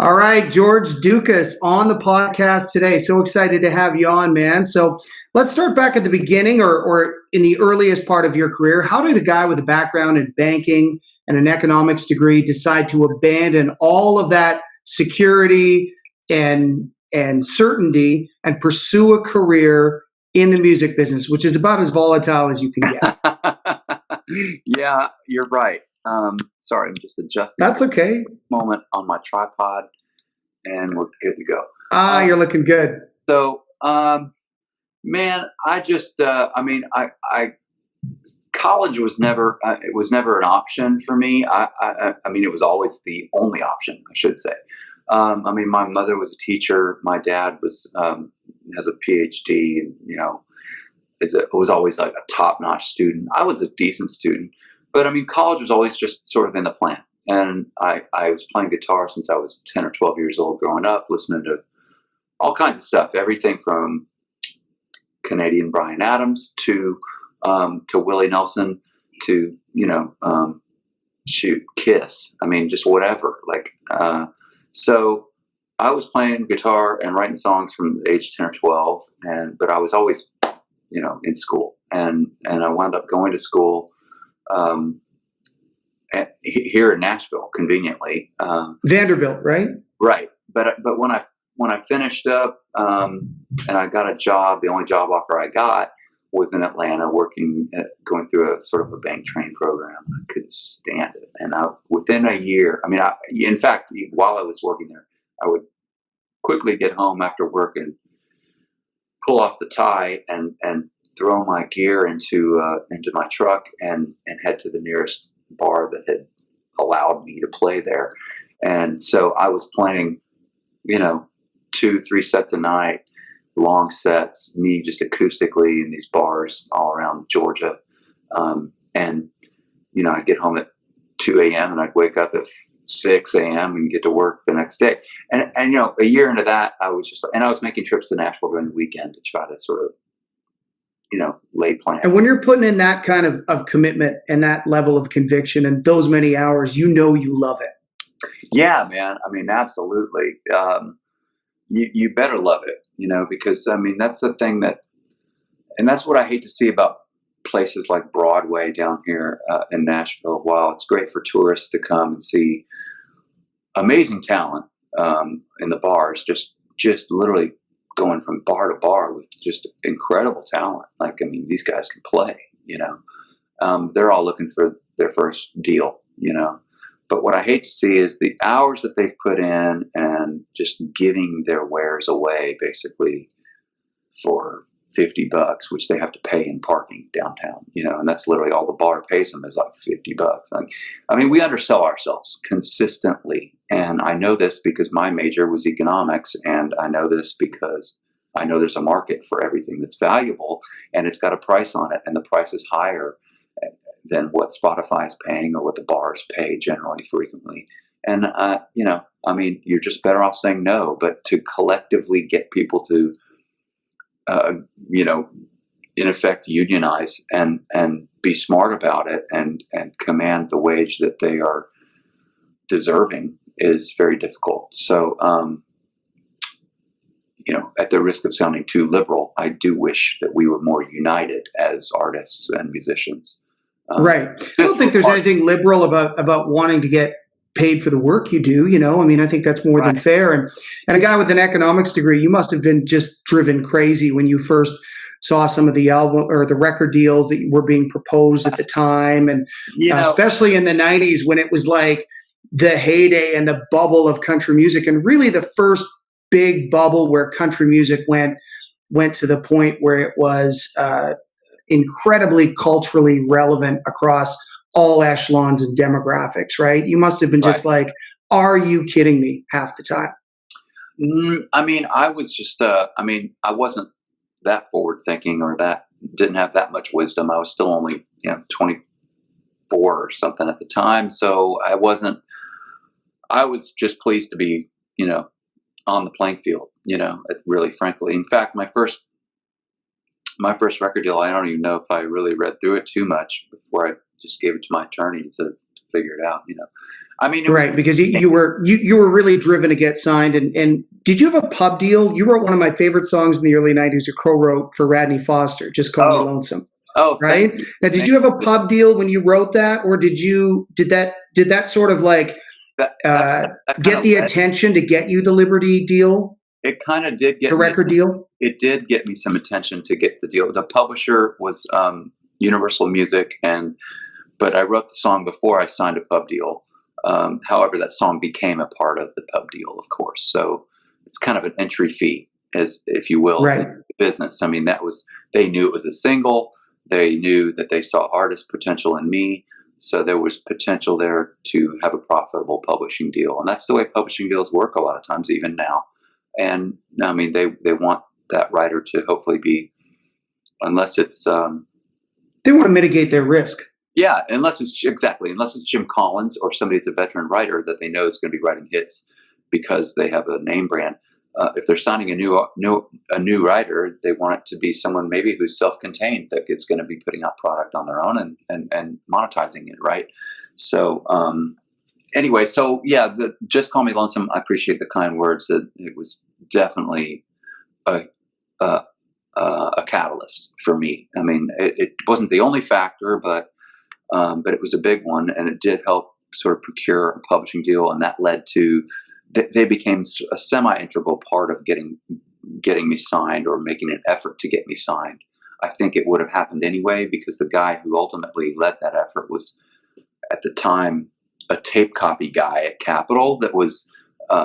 All right, George Ducas on the podcast today. So excited to have you on, man. So let's start back at the beginning or in the earliest part of your career. How did a guy with a background in banking and an economics degree decide to abandon all of that security and certainty and pursue a career in the music business, which is about as volatile as you can get? Yeah, you're right. Sorry, I'm just adjusting. That's okay. Moment on my tripod, and we're good to go. You're looking good. So, man, I just, college was never, it was never an option for me. I mean, it was always the only option, I should say. My mother was a teacher. My dad has a PhD, and was always like a top-notch student. I was a decent student, but college was always just sort of in the plan. And I was playing guitar since I was 10 or 12 years old growing up, listening to all kinds of stuff, everything from Canadian Bryan Adams to Willie Nelson to, Kiss. Just whatever. So I was playing guitar and writing songs from the age 10 or 12, but I was always, in school. And I wound up going to school here in Nashville, conveniently. Vanderbilt, right? Right. But when I finished up and I got a job, the only job offer I got was in Atlanta, going through a sort of a bank training program. I couldn't stand it, and within a year, in fact, while I was working there, I would quickly get home after work and pull off the tie and throw my gear into my truck and head to the nearest bar that had allowed me to play there. And so I was playing, 2-3 sets a night, long sets, me just acoustically in these bars all around Georgia. I'd get home at 2 a.m. and I'd wake up at 6 a.m. and get to work the next day. And a year into that, I was I was making trips to Nashville during the weekend to try to sort of, lay plans. And when you're putting in that kind of commitment and that level of conviction and those many hours, you love it. Yeah, man. Absolutely. You better love it, because that's the thing and that's what I hate to see about places like Broadway down here in Nashville. While it's great for tourists to come and see amazing talent in the bars, just literally going from bar to bar with just incredible talent. These guys can play, they're all looking for their first deal, But what I hate to see is the hours that they've put in and just giving their wares away basically for $50, which they have to pay in parking downtown, and that's literally all the bar pays them is like $50. We undersell ourselves consistently. And I know this because my major was economics, and I know this because I know there's a market for everything that's valuable, and it's got a price on it, and the price is higher than what Spotify is paying or what the bars pay generally frequently. And, you're just better off saying no, but to collectively get people to, in effect, unionize and be smart about it and command the wage that they are deserving is very difficult. So, at the risk of sounding too liberal, I do wish that we were more united as artists and musicians. Right. I don't think there's anything liberal about wanting to get paid for the work you do. I think that's more than fair. And a guy with an economics degree, you must have been just driven crazy when you first saw some of the album or the record deals that were being proposed at the time. And especially in the 90s when it was like the heyday and the bubble of country music, and really the first big bubble where country music went to the point where it was incredibly culturally relevant across all echelons and demographics, right? You must have been just like, are you kidding me half the time? I was just, I wasn't that forward thinking or didn't have that much wisdom. I was still only, 24 or something at the time. So I was just pleased to be, on the playing field, really frankly. In fact, my first record deal, I don't even know if I really read through it too much before I just gave it to my attorney and said, figure it out, I mean, right, because you were really driven to get signed. And did you have a pub deal? You wrote one of my favorite songs in the early '90s. You co-wrote for Radney Foster, "Just Call Me Lonesome." Oh, right. Now, did you have a pub deal when you wrote that, or did that sort of like get the attention to get you the Liberty deal? It kind of did get the record deal. It did get me some attention to get the deal. The publisher was Universal Music, but I wrote the song before I signed a pub deal. However, that song became a part of the pub deal, of course. So it's kind of an entry fee, if you will, right. in the business. I mean, they knew it was a single. They knew that they saw artist potential in me. So there was potential there to have a profitable publishing deal. And that's the way publishing deals work a lot of times, even now. And I mean, they want that writer to hopefully be, unless it's... they want to mitigate their risk. Yeah, unless it's Jim Collins or somebody that's a veteran writer that they know is going to be writing hits because they have a name brand. If they're signing a new writer, they want it to be someone maybe who's self-contained that is going to be putting out product on their own and monetizing it, right? So anyway, so yeah, Just Call Me Lonesome. I appreciate the kind words. That it was definitely a catalyst for me. I mean, it wasn't the only factor, but it was a big one, and it did help sort of procure a publishing deal, and that led to they became a semi-integral part of getting me signed or making an effort to get me signed. I think it would have happened anyway because the guy who ultimately led that effort was at the time a tape copy guy at Capitol that was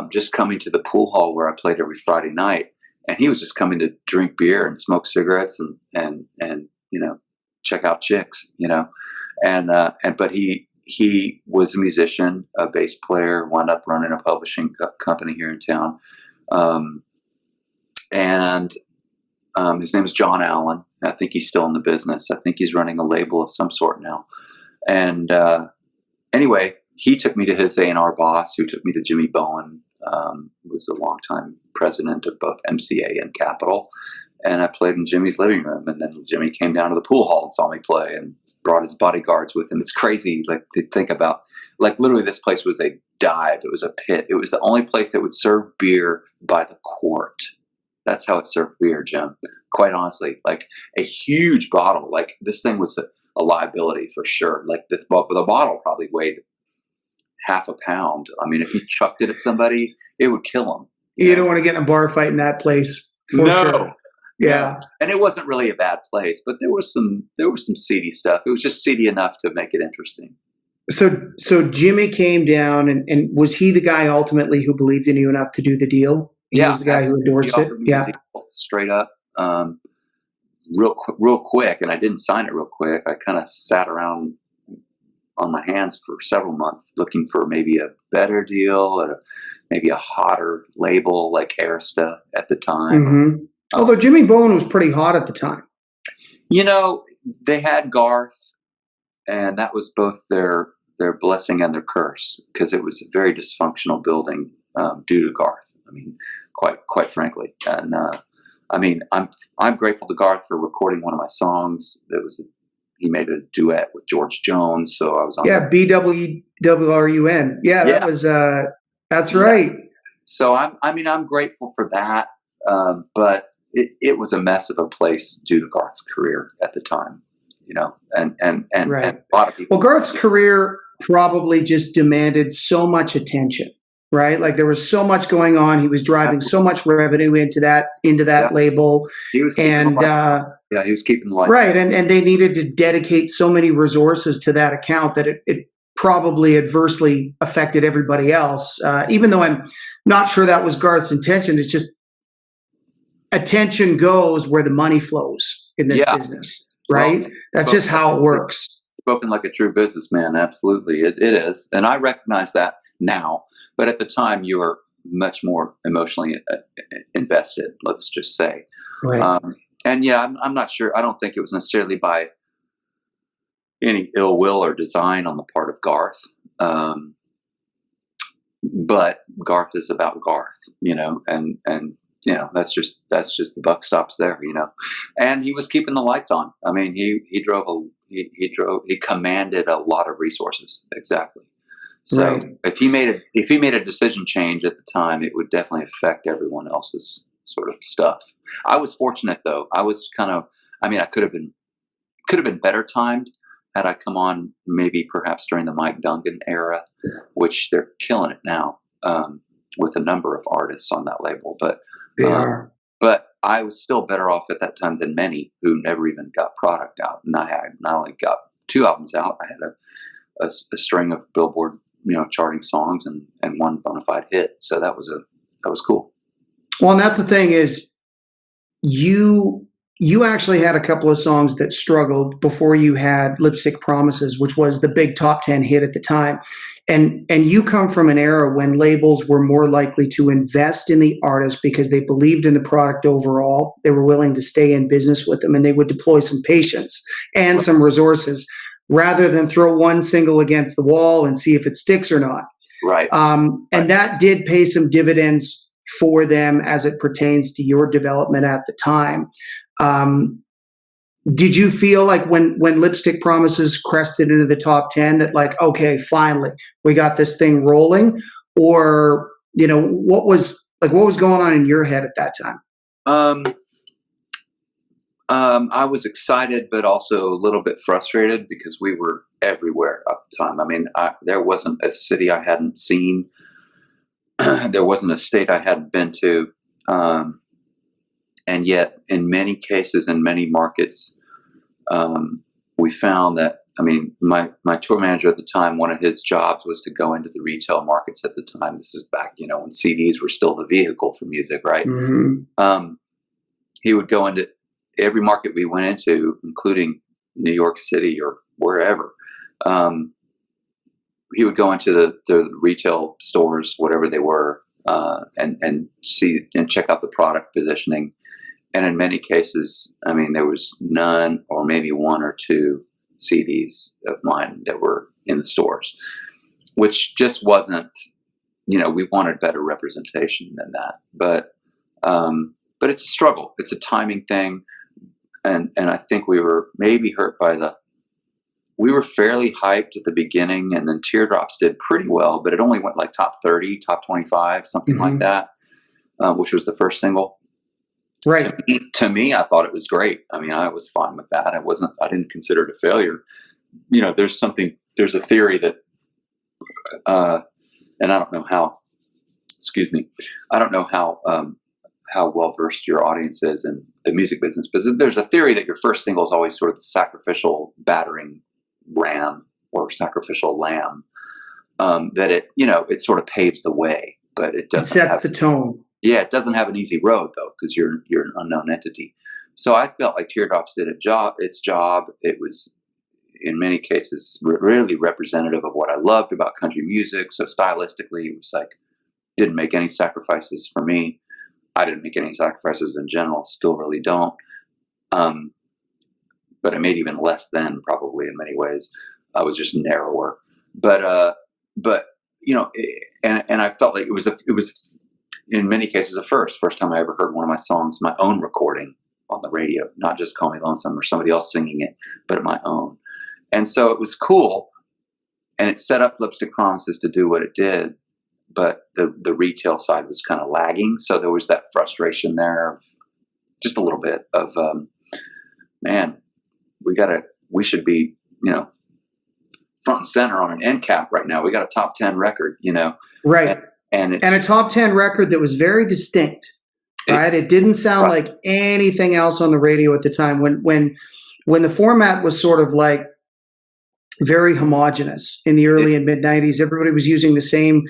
just coming to the pool hall where I played every Friday night, and he was just coming to drink beer and smoke cigarettes and check out chicks, but he was a musician, a bass player, wound up running a publishing company here in town. His name is John Allan. I think he's still in the business. I think he's running a label of some sort now. And anyway, he took me to his A&R boss, who took me to Jimmy Bowen, who was a longtime president of both MCA and Capitol. And I played in Jimmy's living room, and then Jimmy came down to the pool hall and saw me play and brought his bodyguards with him. It's crazy, like, to think about. Like, literally, this place was a dive. It was a pit. It was the only place that would serve beer by the quart. That's how it served beer, Jim. Quite honestly, like a huge bottle. Like, this thing was a liability for sure. Like, the bottle probably weighed half a pound. I mean, if you chucked it at somebody, it would kill them. You don't want to get in a bar fight in that place. For sure. Yeah. And it wasn't really a bad place, but there was some seedy stuff. It was just seedy enough to make it interesting. So Jimmy came down, and was he the guy ultimately who believed in you enough to do the deal? He was the guy who endorsed it. Yeah. Straight up. Real quick. And I didn't sign it real quick. I kind of sat around on my hands for several months looking for maybe a better deal or maybe a hotter label like Arista at the time. Mm-hmm. Although Jimmy Bowen was pretty hot at the time. They had Garth, and that was both their blessing and their curse, because it was a very dysfunctional building due to Garth. I mean, quite frankly. And I mean, I'm grateful to Garth for recording one of my songs. He made a duet with George Jones, so I was on. Yeah, BWRUN. Yeah, that was. That's right. So I'm grateful for that, but it was a mess of a place due to Garth's career at the time, and right. And a lot of people. Well, Garth's career probably just demanded so much attention, right? Like, there was so much going on. He was driving so much revenue into that label. He was keeping the lights on. He was keeping the lights right, on. and they needed to dedicate so many resources to that account that it probably adversely affected everybody else. Even though I'm not sure that was Garth's intention, it's just attention goes where the money flows in this business, right? Well, that's just how it works. Spoken like a true businessman, absolutely. It is. And I recognize that now. But at the time, you were much more emotionally invested, let's just say. Right. And yeah, I'm not sure. I don't think it was necessarily by any ill will or design on the part of Garth. But Garth is about Garth, and that's just the buck stops there, and he was keeping the lights on. I mean, he drove He commanded a lot of resources. Exactly. So if he made a decision change at the time, it would definitely affect everyone else's sort of stuff. I was fortunate though. I was I could have been better timed had I come on maybe perhaps during the Mike Dungan era, which they're killing it now, with a number of artists on that label. But they are. But I was still better off at that time than many who never even got product out. And I had not only got 2 albums out, I had a string of Billboard, charting songs and one bona fide hit. So that was cool. Well, and that's the thing is you actually had a couple of songs that struggled before you had Lipstick Promises, which was the big top 10 hit at the time. And you come from an era when labels were more likely to invest in the artist because they believed in the product overall. They were willing to stay in business with them, and they would deploy some patience and some resources rather than throw one single against the wall and see if it sticks or not. Right. And that did pay some dividends for them as it pertains to your development at the time. Did you feel like when Lipstick Promises crested into the top 10 that like, okay, finally we got this thing rolling? Or, what was going on in your head at that time? I was excited, but also a little bit frustrated because we were everywhere at the time. I mean, there wasn't a city I hadn't seen. There wasn't a state I hadn't been to. And yet, in many cases, in many markets, we found that, my tour manager at the time, one of his jobs was to go into the retail markets at the time. This is back, when CDs were still the vehicle for music, right? Mm-hmm. He would go into every market we went into, including New York City or wherever. He would go into the retail stores, whatever they were, and see and check out the product positioning. And in many cases, there was none or maybe 1 or 2 CDs of mine that were in the stores, which just wasn't, we wanted better representation than that. But it's a struggle. It's a timing thing. And I think we were maybe hurt by we were fairly hyped at the beginning, and then Teardrops did pretty well, but it only went like top 30, top 25, something mm-hmm. like that, which was the first single. Right. To me, I thought it was great. I was fine with that. I didn't consider it a failure. There's a theory that, and I don't know how, I don't know how well versed your audience is in the music business, but there's a theory that your first single is always sort of the sacrificial battering ram or sacrificial lamb, that it sort of paves the way, but it doesn't. It sets the tone. Yeah, it doesn't have an easy road though, because you're an unknown entity. So I felt like Teardrops did its job. It was in many cases really representative of what I loved about country music. So stylistically, it was like didn't make any sacrifices for me. I didn't make any sacrifices in general. Still really don't. But I made even less than probably in many ways. I was just narrower. But and I felt like it was in many cases a first time I ever heard one of my songs, my own recording on the radio, not just Call Me Lonesome or somebody else singing it, but my own. And so it was cool, and it set up Lipstick Promises to do what it did, but the retail side was kind of lagging. So there was that frustration there of just a little bit of, man, we should be, front and center on an end cap right now. We got a top 10 record, Right. And a top 10 record that was very distinct, right? It didn't sound like anything else on the radio at the time. When the format was sort of like very homogenous in the early and mid 90s, everybody was using the same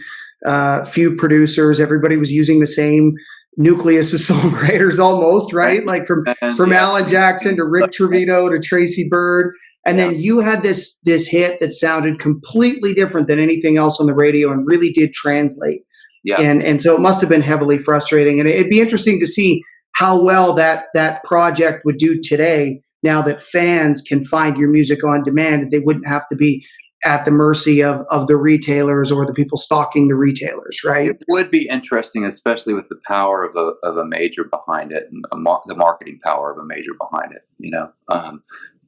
few producers. Everybody was using the same nucleus of songwriters almost, right? Like from Allan Jackson to Rick Trevino to Tracy Byrd. And then you had this hit that sounded completely different than anything else on the radio and really did translate. Yeah. And so it must have been heavily frustrating. And it'd be interesting to see how well that project would do today, now that fans can find your music on demand, and they wouldn't have to be at the mercy of the retailers or the people stocking the retailers, right? It would be interesting, especially with the power of a major behind it, and the marketing power of a major behind it,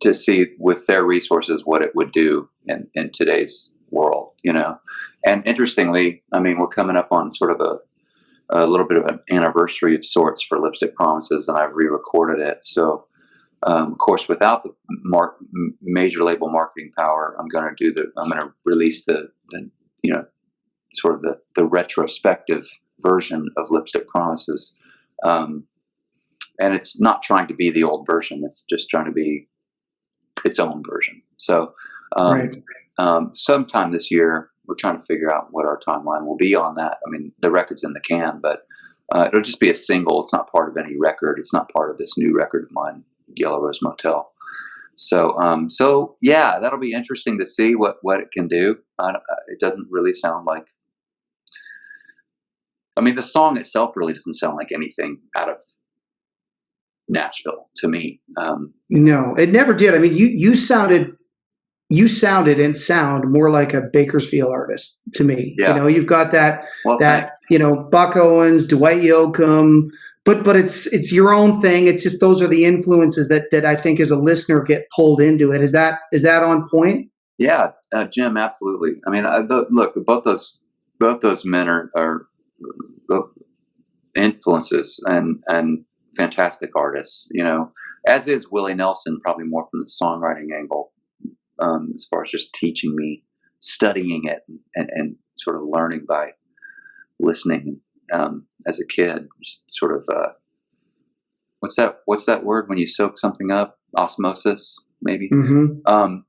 to see with their resources what it would do in today's world, And interestingly, I mean, we're coming up on sort of a little bit of an anniversary of sorts for Lipstick Promises, and I've re-recorded it. So, of course, without the major label marketing power, I'm going to release the sort of the retrospective version of Lipstick Promises. And it's not trying to be the old version. It's just trying to be its own version. So, right. Sometime this year, we're trying to figure out what our timeline will be on that. I mean, the record's in the can, but it'll just be a single. It's not part of any record. It's not part of this new record of mine, Yellow Rose Motel. So yeah, that'll be interesting to see what it can do. It doesn't really sound like. I mean, the song itself really doesn't sound like anything out of Nashville to me. No, it never did. I mean, you sounded and sound more like a Bakersfield artist to me. Yeah. You've got that Thanks. Buck Owens, Dwight Yoakam, but it's your own thing. It's just those are the influences that I think as a listener get pulled into it. Is that on point? Yeah, Jim, absolutely. I mean, look, both those men are influences and fantastic artists. As is Willie Nelson, probably more from the songwriting angle. As far as just teaching me, studying it, and sort of learning by listening as a kid. Just sort of what's that word when you soak something up? Osmosis, maybe. Mm-hmm.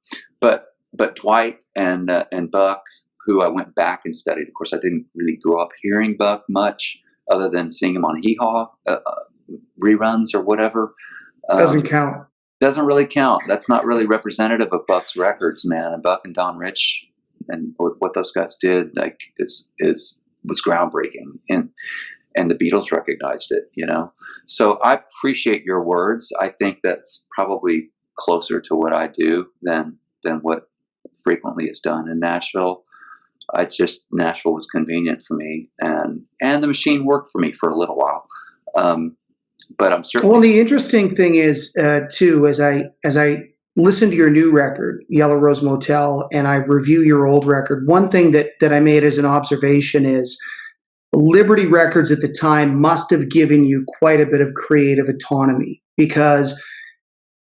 But Dwight and Buck, who I went back and studied. Of course, I didn't really grow up hearing Buck much, other than seeing him on Hee Haw reruns or whatever. Doesn't count. Doesn't really count. That's not really representative of Buck's records, man. And Buck and Don Rich and what those guys did, was groundbreaking, and the Beatles recognized it. So I appreciate your words. I think that's probably closer to what I do than what frequently is done in Nashville. Nashville was convenient for me, and the machine worked for me for a little while. But I'm certainly. Well, the interesting thing is, too, as I listen to your new record, Yellow Rose Motel, and I review your old record, one thing that I made as an observation is Liberty Records at the time must have given you quite a bit of creative autonomy, because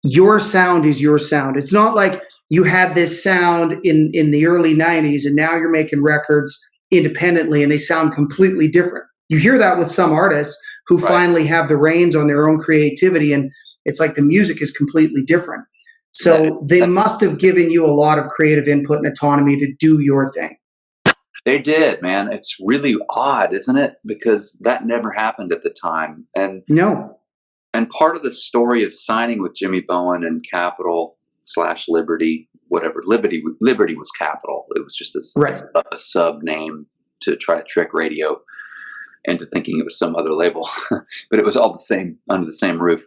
your sound is your sound. It's not like you had this sound in the early 90s and now you're making records independently and they sound completely different. You hear that with some artists who finally have the reins on their own creativity, and it's like the music is completely different. So they must have given you a lot of creative input and autonomy to do your thing. They did, man. It's really odd, isn't it? Because that never happened at the time. And no. And part of the story of signing with Jimmy Bowen and Capitol / Liberty, whatever, Liberty was Capitol. It was just a sub name to try to trick radio into thinking it was some other label, but it was all the same, under the same roof.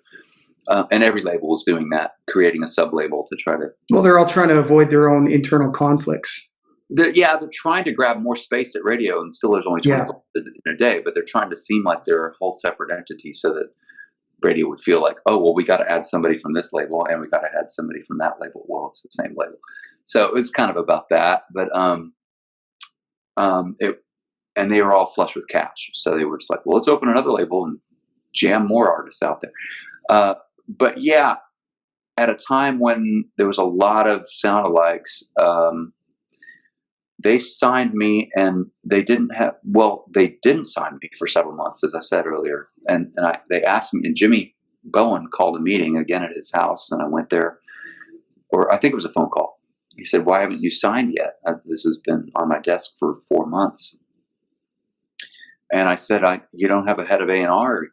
And every label was doing that, creating a sub-label to try to... Well, they're all trying to avoid their own internal conflicts. They're trying to grab more space at radio, and still there's only 20 in a day, but they're trying to seem like they're a whole separate entity so that radio would feel like, oh, well, we got to add somebody from this label, and we got to add somebody from that label. Well, it's the same label. So it was kind of about that, but and they were all flush with cash. So they were just like, well, let's open another label and jam more artists out there. But yeah, at a time when there was a lot of sound-alikes, they signed me, and they didn't sign me for several months, as I said earlier. And they asked me, and Jimmy Bowen called a meeting again at his house, and I went there, or I think it was a phone call. He said, why haven't you signed yet? This has been on my desk for 4 months. And I said, you don't have a head of A&R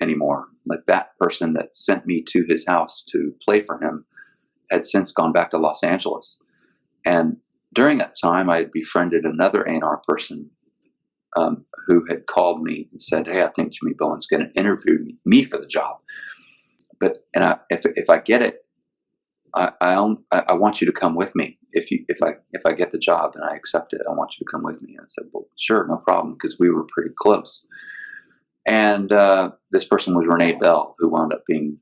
anymore. Like, that person that sent me to his house to play for him had since gone back to Los Angeles. And during that time, I had befriended another A&R person who had called me and said, hey, I think Jimmy Bowen's going to interview me for the job. But if I get it, I want you to come with me. If I get the job and I accept it, I want you to come with me. And I said, well, sure, no problem, because we were pretty close. And this person was Renee Bell, who wound up being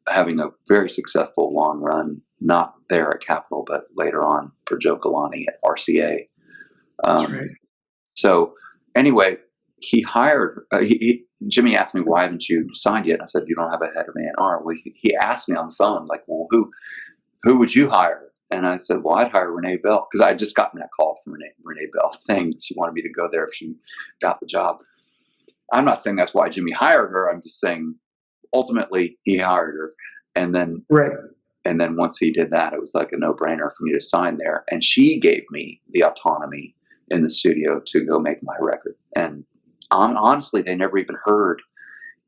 having a very successful long run, not there at Capitol, but later on for Joe Galante at RCA. That's right. So anyway, he hired, Jimmy asked me, why haven't you signed yet? I said, you don't have a head of A&R. Well, he asked me on the phone, like, well, who would you hire? And I said, well, I'd hire Renee Bell, because I had just gotten that call from Renee Bell saying that she wanted me to go there if she got the job. I'm not saying that's why Jimmy hired her. I'm just saying ultimately he hired her. And then, right. And then once he did that, it was like a no-brainer for me to sign there. And she gave me the autonomy in the studio to go make my record. And honestly, they never even heard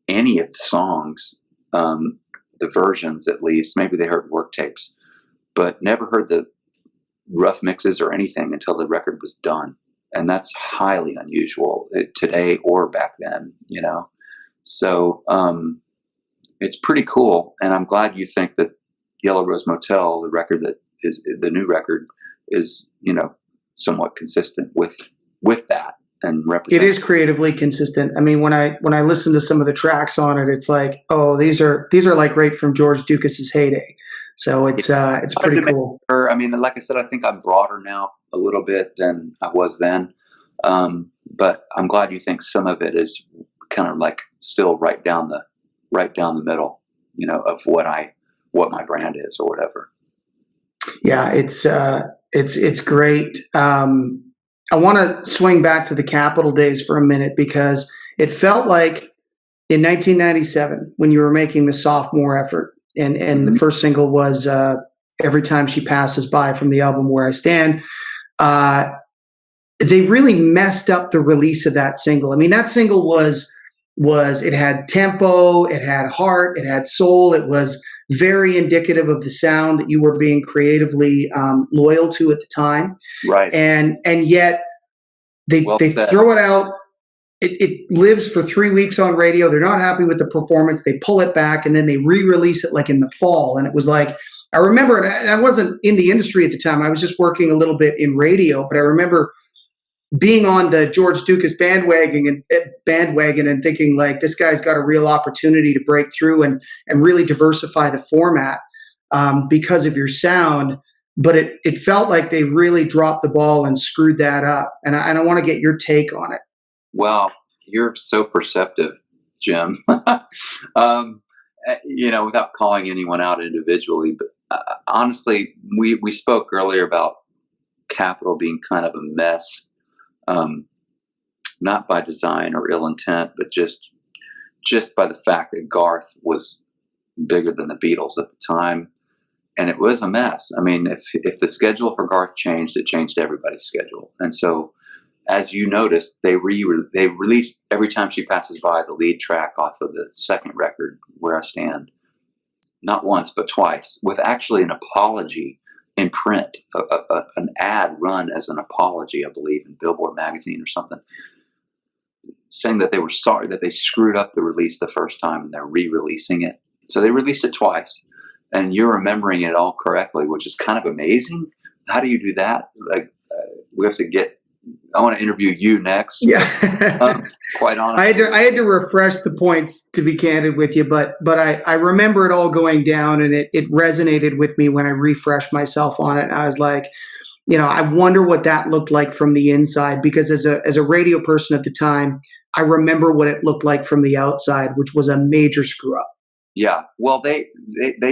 any of the songs, the versions at least. Maybe they heard work tapes, but never heard the rough mixes or anything until the record was done. And that's highly unusual today or back then, you know? So it's pretty cool. And I'm glad you think that Yellow Rose Motel, the record that is the new record, is, you know, somewhat consistent with that and represent. It is creatively consistent. I mean, when I listen to some of the tracks on it, it's like, oh, these are like right from George Ducas's heyday. So it's pretty cool. I mean, like I said, I think I'm broader now a little bit than I was then. But I'm glad you think some of it is kind of like still right down the middle, you know, of what my brand is or whatever. Yeah, it's great. I want to swing back to the Capitol days for a minute, because it felt like in 1997 when you were making the sophomore effort, and the first single was Every Time She Passes By from the album Where I Stand. They really messed up the release of that single. I mean, that single was it had tempo, it had heart, it had soul. It was very indicative of the sound that you were being creatively loyal to at the time. Right. And yet they throw it out. It lives for 3 weeks on radio. They're not happy with the performance. They pull it back, and then they re-release it like in the fall. And it was like, I remember, and I wasn't in the industry at the time. I was just working a little bit in radio, but I remember being on the George Ducas bandwagon and thinking, like, this guy's got a real opportunity to break through and really diversify the format because of your sound. But it felt like they really dropped the ball and screwed that up. And I want to get your take on it. Well, you're so perceptive, Jim. You know, without calling anyone out individually, but honestly, we spoke earlier about Capitol being kind of a mess, not by design or ill intent, but just by the fact that Garth was bigger than the Beatles at the time, and it was a mess. I mean, if the schedule for Garth changed, it changed everybody's schedule, and so. As you noticed, they released Every Time She Passes By, the lead track off of the second record, Where I Stand, not once but twice, with actually an apology in print, an ad run as an apology, I believe, in Billboard magazine or something, saying that they were sorry that they screwed up the release the first time and they're re-releasing it. So they released it twice, and you're remembering it all correctly, which is kind of amazing. How do you do that? Like, we have to get. I want to interview you next. Yeah. Quite honestly. I had to refresh the points, to be candid with you, but I remember it all going down, and it resonated with me when I refreshed myself on it. And I was like, you know, I wonder what that looked like from the inside, because as a radio person at the time, I remember what it looked like from the outside, which was a major screw up. Yeah. Well, they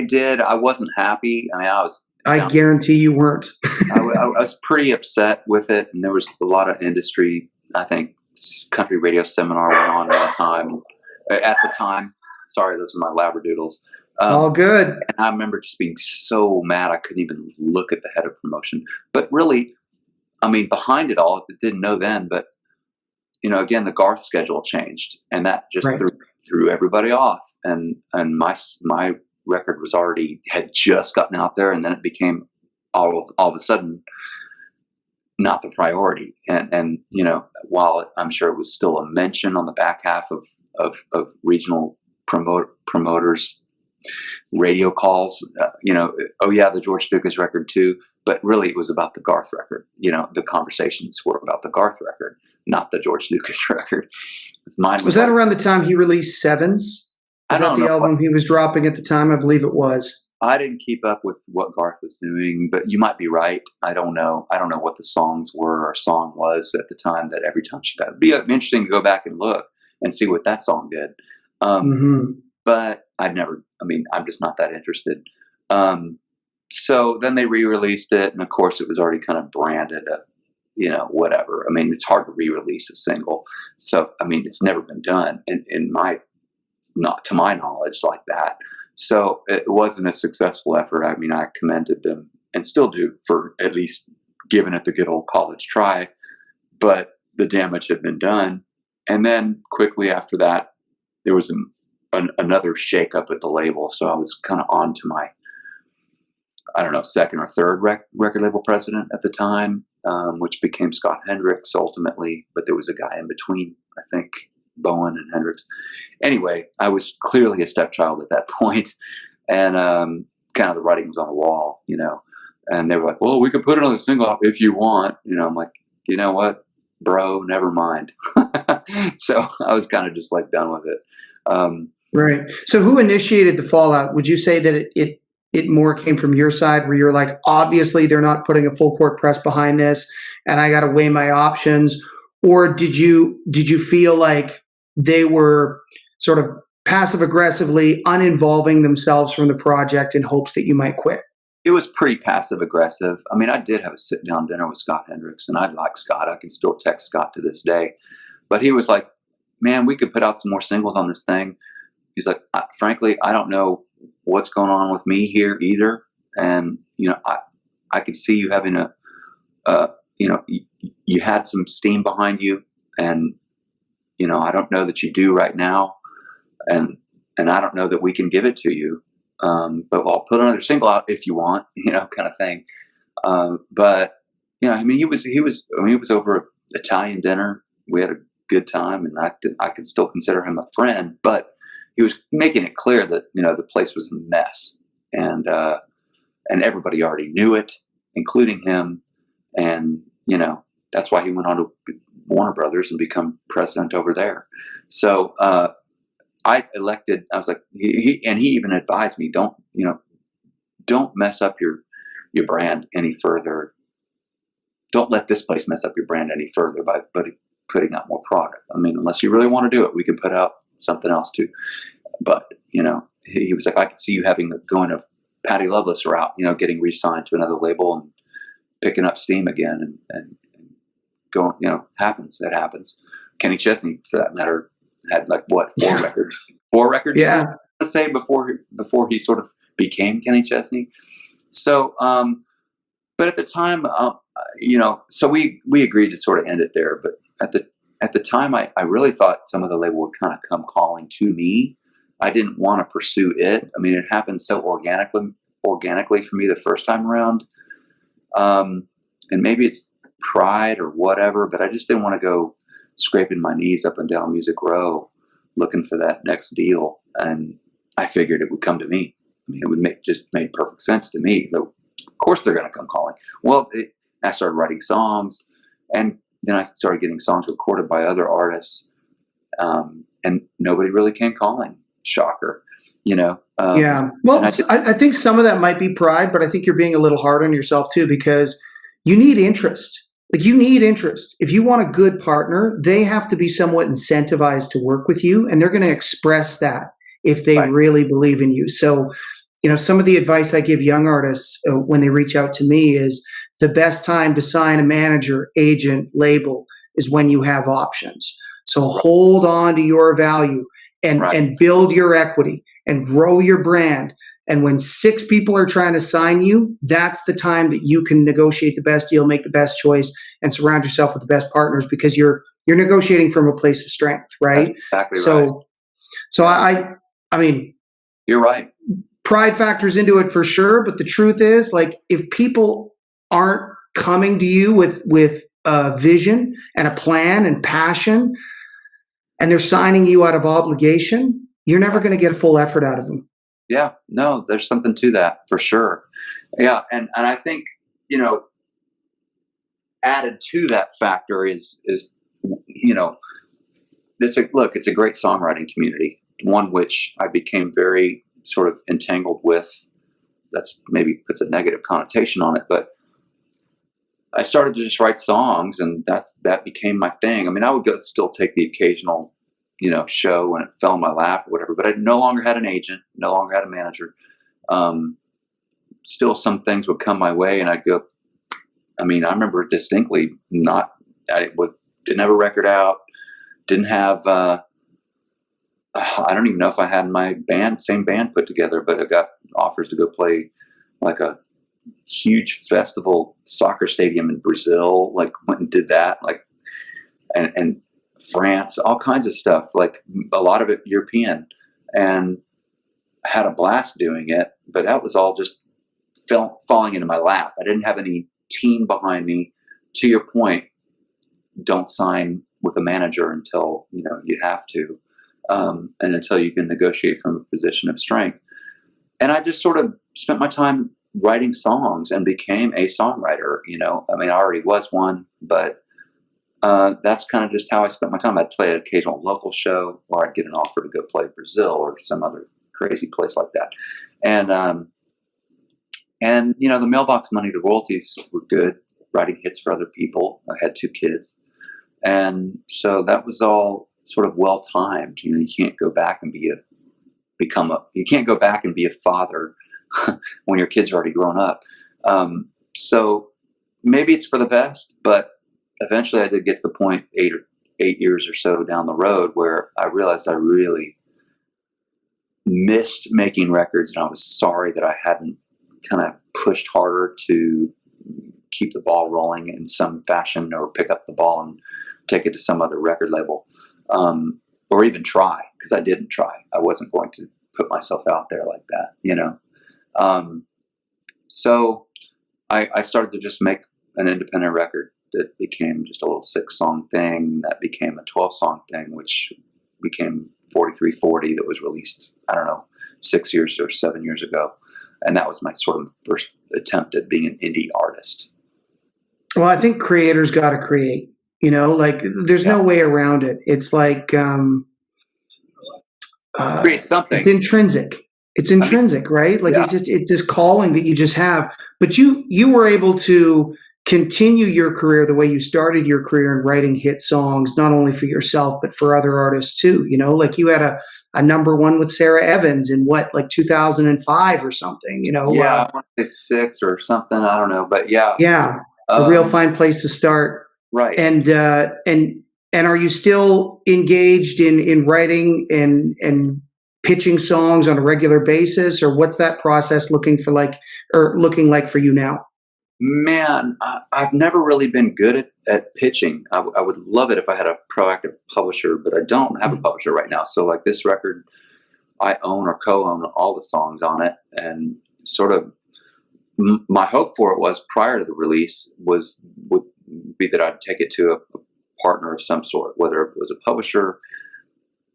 did. I wasn't happy. I mean, I guarantee you weren't. I was pretty upset with it, and there was a lot of industry. I think country radio seminar went on one time. At the time, sorry, those were my labradoodles. All good. And I remember just being so mad I couldn't even look at the head of promotion. But really, I mean, behind it all, I didn't know then, but you know, again, the Garth schedule changed, and that just threw everybody off. And my record had just gotten out there, and then it became all of a sudden not the priority. And you know, while I'm sure it was still a mention on the back half of regional promoters radio calls, you know, oh yeah, the George Ducas record too, but really it was about the Garth record. You know, the conversations were about the Garth record, not the George Ducas record. Was that around the time he released Sevens? I Was that don't the know. album he was dropping at the time? I believe it was. I didn't keep up with what Garth was doing, but you might be right. I don't know. I don't know what the songs were or song was at the time that every time she got. It'd be interesting to go back and look and see what that song did. Mm-hmm. But I'd never, I mean, I'm just not that interested. So then they re-released it, and of course it was already kind of branded, whatever. I mean, it's hard to re-release a single. So, I mean, it's never been done not to my knowledge like that. So it wasn't a successful effort. I mean, I commended them and still do for at least giving it the good old college try, but the damage had been done. And then quickly after that, there was another shakeup at the label. So I was kind of on to my, I don't know, second or third record label president at the time, which became Scott Hendricks ultimately, but there was a guy in between, I think, Bowen and Hendricks. Anyway, I was clearly a stepchild at that point, and kind of the writing was on the wall, and they were like, well, we could put another single out if you want. I'm like, you know what, bro, never mind. So I was kind of just like done with it. Right. So who initiated the fallout? Would you say that it more came from your side, where you're like, obviously they're not putting a full court press behind this and I got to weigh my options? Or did you feel like they were sort of passive aggressively uninvolving themselves from the project in hopes that you might quit? It was pretty passive aggressive. I mean, I did have a sit down dinner with Scott Hendricks, and I like Scott. I can still text Scott to this day. But he was like, man, we could put out some more singles on this thing. He's like, frankly, I don't know what's going on with me here either. And, I could see you having you had some steam behind you, and, I don't know that you do right now. And I don't know that we can give it to you. But I'll put another single out if you want, kind of thing. But, I mean, he was over Italian dinner. We had a good time, and I could still consider him a friend, but he was making it clear that, the place was a mess, and everybody already knew it, including him. And, that's why he went on to Warner Brothers and become president over there. So, I was like, he even advised me, don't mess up your brand any further. Don't let this place mess up your brand any further by putting out more product. I mean, unless you really want to do it, we can put out something else too. But, he was like, I could see you going a Patty Loveless route, getting re-signed to another label and picking up steam again and going, it happens. Kenny Chesney, for that matter, had like what, four records, yeah, let's say, before he sort of became Kenny Chesney. So, but at the time, so we agreed to sort of end it there. But at the time, I really thought some of the label would kind of come calling to me. I didn't want to pursue it. I mean, it happened so organically for me the first time around. And maybe it's pride or whatever, but I just didn't want to go scraping my knees up and down Music Row looking for that next deal. And I figured it would come to me. I mean, it would made perfect sense to me. So, of course they're going to come calling. Well, I started writing songs, and then I started getting songs recorded by other artists, and nobody really came calling. Shocker, yeah. Well, I think some of that might be pride, but I think you're being a little hard on yourself too, because you need interest. Like, you need interest. If you want a good partner, they have to be somewhat incentivized to work with you, and they're going to express that if they really believe in you. So, some of the advice I give young artists when they reach out to me is the best time to sign a manager, agent, label is when you have options. So hold on to your value and build your equity and grow your brand. And when 6 people are trying to sign you, that's the time that you can negotiate the best deal, make the best choice, and surround yourself with the best partners, because you're negotiating from a place of strength, right? That's exactly right. So I mean, you're right. Pride factors into it for sure, but the truth is, like, if people aren't coming to you with a vision and a plan and passion, and they're signing you out of obligation, you're never going to get a full effort out of them. Yeah, no, there's something to that for sure. Yeah, and I think, added to that factor is it's a great songwriting community. one which I became very sort of entangled with. That's maybe puts a negative connotation on it, but I started to just write songs, and that became my thing. I mean, I would still take the occasional, show when it fell in my lap or whatever, but I no longer had an agent, no longer had a manager. Still, some things would come my way, and I'd go. I mean, I remember distinctly didn't have a record out, didn't have. I don't even know if I had my same band put together, but I got offers to go play like a huge festival soccer stadium in Brazil, like went and did that, like, and France, all kinds of stuff, like a lot of it European, and had a blast doing it, but that was all just falling into my lap. I didn't have any team behind me. To your point, don't sign with a manager until, you have to, and until you can negotiate from a position of strength. And I just sort of spent my time writing songs and became a songwriter. I mean, I already was one, but that's kind of just how I spent my time. I'd play an occasional local show, or I'd get an offer to go play Brazil or some other crazy place like that. And the mailbox money, the royalties were good, writing hits for other people. I had 2 kids. And so that was all sort of well timed. You can't go back and you can't go back and be a father when your kids are already grown up. So maybe it's for the best, but eventually I did get to the point 8 years or so down the road where I realized I really missed making records, and I was sorry that I hadn't kind of pushed harder to keep the ball rolling in some fashion, or pick up the ball and take it to some other record label, or even try, because I didn't try. I wasn't going to put myself out there like that, So I started to just make an independent record that became just a little 6-song thing, that became a 12-song thing, which became 4340, that was released, I don't know, 6 years or 7 years ago. And that was my sort of first attempt at being an indie artist. Well, I think creators got to create, like there's no way around it. It's like, create something. It's intrinsic. It's intrinsic, right? Like it's this calling that you just have, but you were able to continue your career the way you started your career in writing hit songs, not only for yourself, but for other artists too. Like you had a #1 with Sara Evans in like 2005 or something, I want to say 6 or something. I don't know, but yeah, a real fine place to start. Right. And are you still engaged in writing and pitching songs on a regular basis, or what's that process looking like for you now? Man, I've never really been good at pitching. I would love it if I had a proactive publisher, but I don't have a publisher right now. So like this record, I own or co-own all the songs on it. And sort of my hope for it was, prior to the release, would be that I'd take it to a partner of some sort, whether it was a publisher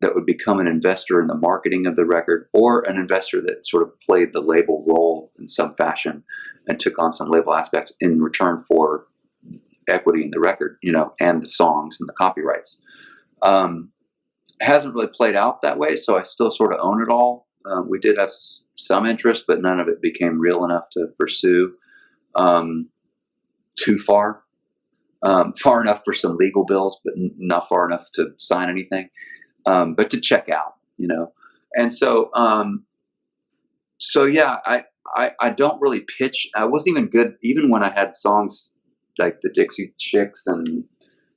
that would become an investor in the marketing of the record, or an investor that sort of played the label role in some fashion and took on some label aspects in return for equity in the record, and the songs and the copyrights. It hasn't really played out that way, so I still sort of own it all. We did have some interest, but none of it became real enough to pursue too far. Far enough for some legal bills, but not far enough to sign anything. But to check out, and so yeah, I don't really pitch. I wasn't even good, even when I had songs like the Dixie Chicks and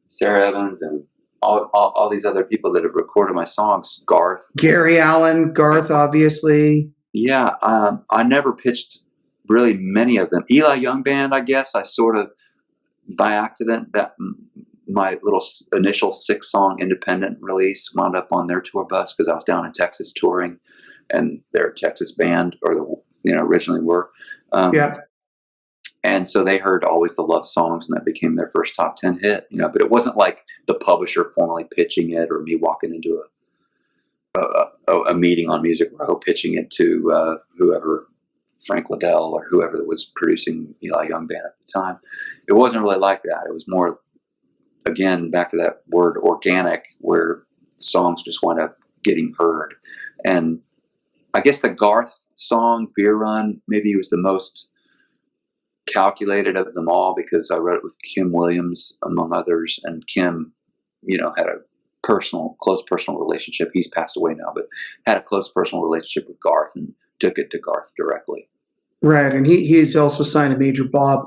Sara Evans and all these other people that have recorded my songs. Allan, Garth, obviously. Yeah, I never pitched really many of them. Eli Young Band, I guess I sort of by accident, that my little initial 6-song independent release wound up on their tour bus, because I was down in Texas touring, and they're a Texas band, or originally were. And so they heard Always the Love Songs, and that became their first top 10 hit. But it wasn't like the publisher formally pitching it, or me walking into a meeting on Music Row pitching it to whoever, Frank Liddell or whoever that was producing Eli Young Band at the time. It wasn't really like that. It was more, again, back to that word organic, where songs just wound up getting heard. And I guess the Garth song, Beer Run, maybe it was the most calculated of them all because I wrote it with Kim Williams, among others. And Kim, had a close personal relationship. He's passed away now, but had a close personal relationship with Garth and took it to Garth directly. Right. And he's also signed to Major Bob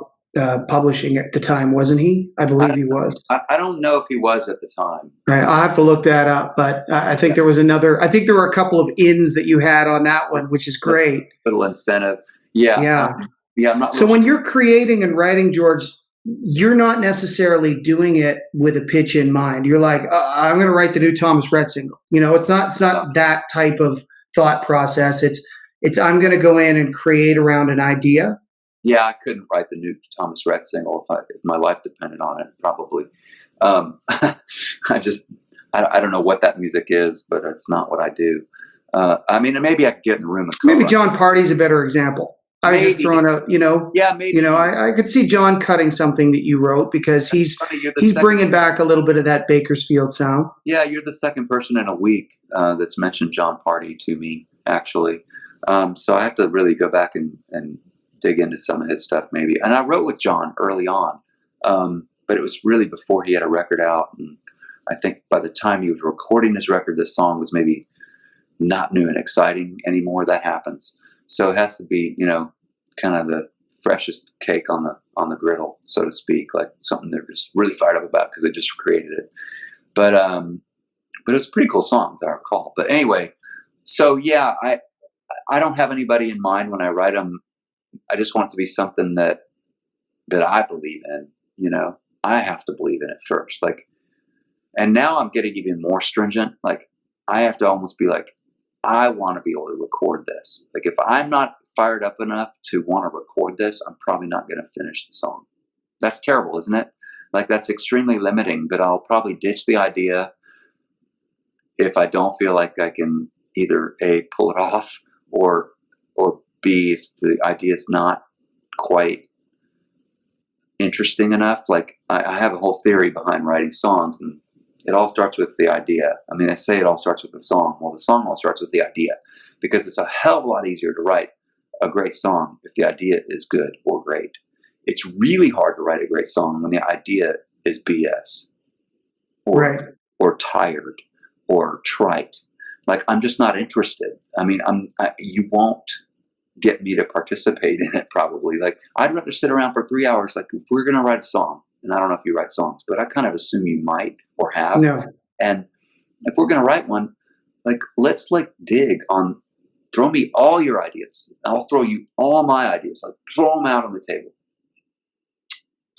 Publishing at the time, wasn't he? I believe he was. I don't know if he was at the time. Right. I'll have to look that up, but I think there was I think there were a couple of ins that you had on that one, which is great. Little incentive. Yeah. Yeah. I'm not. So when you're creating and writing, George, you're not necessarily doing it with a pitch in mind. You're like, I'm going to write the new Thomas Rhett single. It's not that type of thought process. It's I'm going to go in and create around an idea. Yeah, I couldn't write the new Thomas Rhett single if my life depended on it. Probably. I don't know what that music is, but it's not what I do. Maybe I could get in the room and maybe John Party's a better example. I was just throwing out, Yeah, maybe. I could see John cutting something that you wrote because he's bringing back a little bit of that Bakersfield sound. Yeah, you're the second person in a week that's mentioned John Party to me, actually. So I have to really go back and dig into some of his stuff, maybe. And I wrote with John early on, but it was really before he had a record out. And I think by the time he was recording his record, this song was maybe not new and exciting anymore. That happens. So it has to be, kind of the freshest cake on the griddle, so to speak, like something they're just really fired up about because they just created it. But it was a pretty cool song, if I recall. But anyway, so yeah, I don't have anybody in mind when I write them. I just want it to be something that I believe in. I have to believe in it first. Like, and now I'm getting even more stringent. Like, I have to almost be like, I want to be able to record this. Like, if I'm not fired up enough to want to record this, I'm probably not going to finish the song. That's terrible, isn't it? Like, that's extremely limiting, but I'll probably ditch the idea if I don't feel like I can either A, pull it off, or B, if the idea is not quite interesting enough. Like, I have a whole theory behind writing songs, and it all starts with the idea. I mean, I say it all starts with the song. Well, the song all starts with the idea, because it's a hell of a lot easier to write a great song if the idea is good or great. It's really hard to write a great song when the idea is BS or tired or trite. Like, I'm just not interested. I mean, you won't get me to participate in it, probably. Like, I'd rather sit around for 3 hours. Like, if we're going to write a song, and I don't know if you write songs, but I kind of assume you might or have. No. And if we're going to write one, like, let's dig on, throw me all your ideas. I'll throw you all my ideas. Like, throw them out on the table.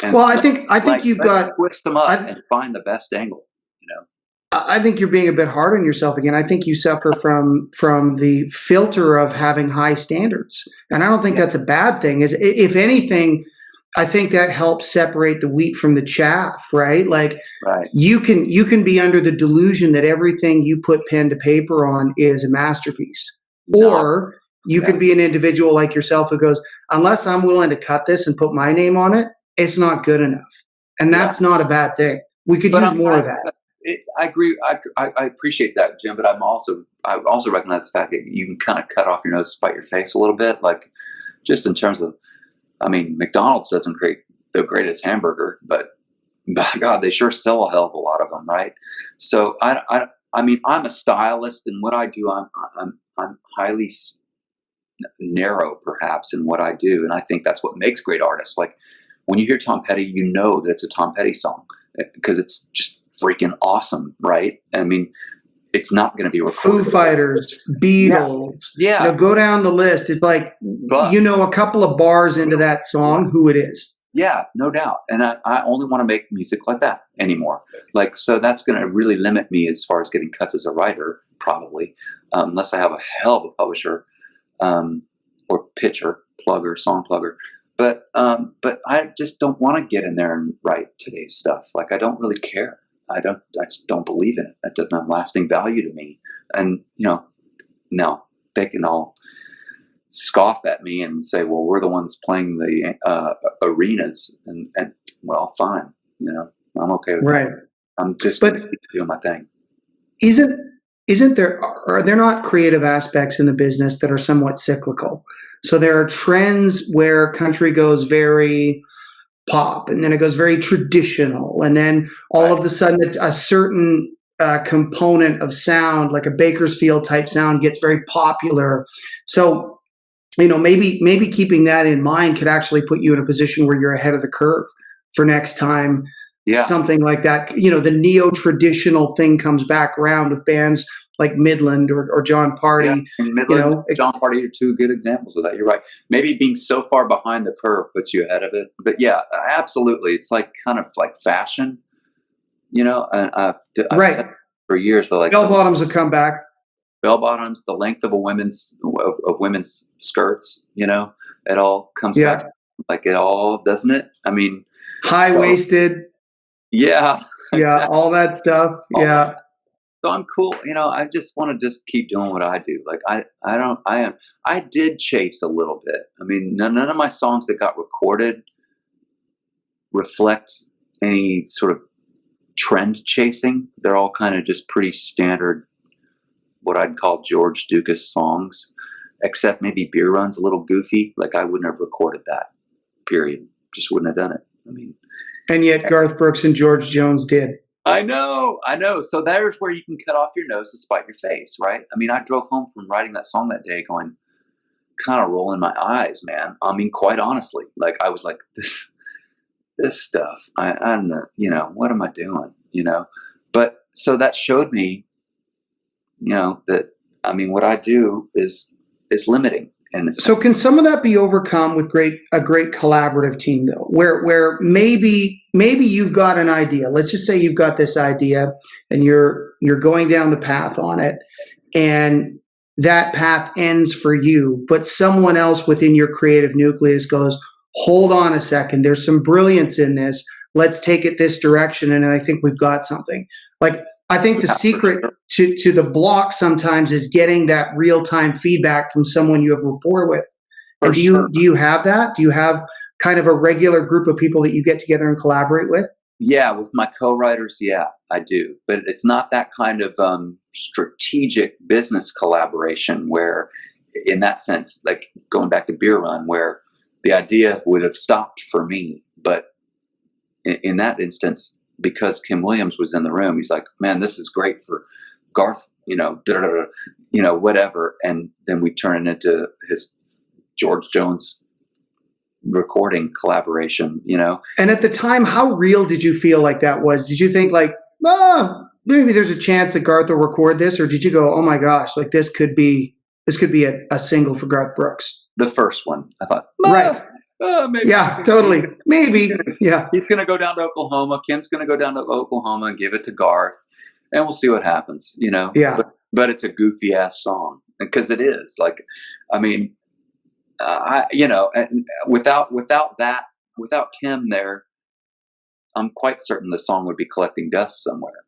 And well, I think you've got twist them up and find the best angle. I think you're being a bit hard on yourself again. I think you suffer from the filter of having high standards, and I don't think that's a bad thing. If anything, I think that helps separate the wheat from the chaff, right? Like, you can be under the delusion that everything you put pen to paper on is a masterpiece, or you can be an individual like yourself who goes, unless I'm willing to cut this and put my name on it, it's not good enough, and that's not a bad thing. We could use more of that. I agree. I appreciate that, Jim. But I also recognize the fact that you can kind of cut off your nose to spite your face a little bit. Like, just in terms of, I mean, McDonald's doesn't create the greatest hamburger, but by God, they sure sell a hell of a lot of them, right? So I mean, I'm a stylist, and what I do, I'm highly narrow, perhaps, in what I do, and I think that's what makes great artists. Like, when you hear Tom Petty, you know that it's a Tom Petty song because it's just freaking awesome, right? I mean, it's not going to be recorded. Foo Fighters, Beatles, go down the list. It's like, a couple of bars into that song, who it is. Yeah, no doubt. And I only want to make music like that anymore. Like, so that's going to really limit me as far as getting cuts as a writer, probably, unless I have a hell of a publisher or pitcher, plugger, song plugger. But I just don't want to get in there and write today's stuff. Like, I don't really care. I just don't believe in it. That doesn't have lasting value to me. And, no, they can all scoff at me and say, well, we're the ones playing the arenas. And well, fine. I'm okay with that. I'm just doing my thing. Isn't are there not creative aspects in the business that are somewhat cyclical? So there are trends where country goes very pop, and then it goes very traditional, and then all of a sudden a certain component of sound, like a Bakersfield type sound, gets very popular. So maybe keeping that in mind could actually put you in a position where you're ahead of the curve for next time. Yeah. Something like that. The neo-traditional thing comes back around with bands like Midland or John Party. Yeah. And Midland, John Party are two good examples of that. You're right. Maybe being so far behind the curve puts you ahead of it. But yeah, absolutely. It's like kind of like fashion, and I've said for years, but like bell bottoms have come back. Bell bottoms, the length of women's skirts, it all comes back. Like it all, doesn't it? I mean, high-waisted. Yeah. Yeah. Exactly. All that stuff. Yeah. So I'm cool. I just want to just keep doing what I do. Like I did chase a little bit. I mean, none of my songs that got recorded reflect any sort of trend chasing. They're all kind of just pretty standard, what I'd call George Ducas songs, except maybe Beer Run's a little goofy. Like I wouldn't have recorded that, period. Just wouldn't have done it. I mean, and yet Garth Brooks and George Jones did. I know. So there's where you can cut off your nose to spite your face, right? I mean, I drove home from writing that song that day going, kind of rolling my eyes, man. I mean, quite honestly, like I was like, this stuff, I don't know, what am I doing, But so that showed me, that, I mean, what I do is limiting. And so can some of that be overcome with a great collaborative team though, where maybe you've got an idea. Let's just say you've got this idea and you're going down the path on it, and that path ends for you, but someone else within your creative nucleus goes, hold on a second, there's some brilliance in this. Let's take it this direction. And I think we've got something. Like, I think the secret to the block sometimes is getting that real-time feedback from someone you have rapport with. And do you have that? Do you have kind of a regular group of people that you get together and collaborate with? Yeah, with my co-writers, yeah, I do. But it's not that kind of strategic business collaboration where, in that sense, like going back to Beer Run, where the idea would have stopped for me. But in that instance, because Kim Williams was in the room, he's like, man, this is great for Garth, whatever. And then we turn it into his George Jones recording collaboration, And at the time, how real did you feel like that was? Did you think like, maybe there's a chance that Garth will record this? Or did you go, oh my gosh, like this could be a single for Garth Brooks? The first one, I thought, right. Maybe. Yeah, totally. Maybe. Yeah. He's going to go down to Oklahoma. Kim's going to go down to Oklahoma and give it to Garth, and we'll see what happens, Yeah. But it's a goofy ass song because it is. Like, I mean, and without Kim there, I'm quite certain the song would be collecting dust somewhere,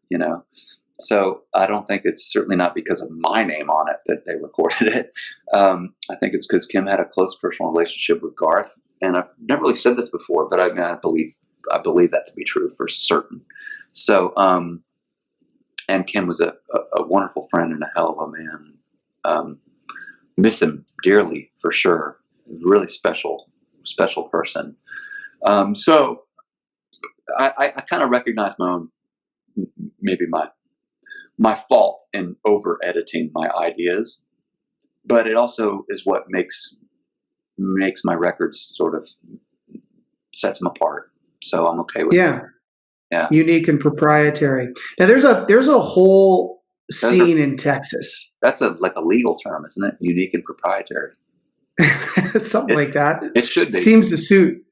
So I don't think it's certainly not because of my name on it that they recorded it. I think it's because Kim had a close personal relationship with Garth. And I've never really said this before, but I believe that to be true for certain. So, and Kim was a wonderful friend and a hell of a man. Miss him dearly for sure. Really special person. So I kind of recognize my own, maybe my fault in over editing my ideas, but it also is what makes my records sort of sets them apart. So I'm okay with it. Yeah. Unique and proprietary. Now there's a whole scene in Texas. That's like a legal term, isn't it? Unique and proprietary. Something like that. It should be. Seems to suit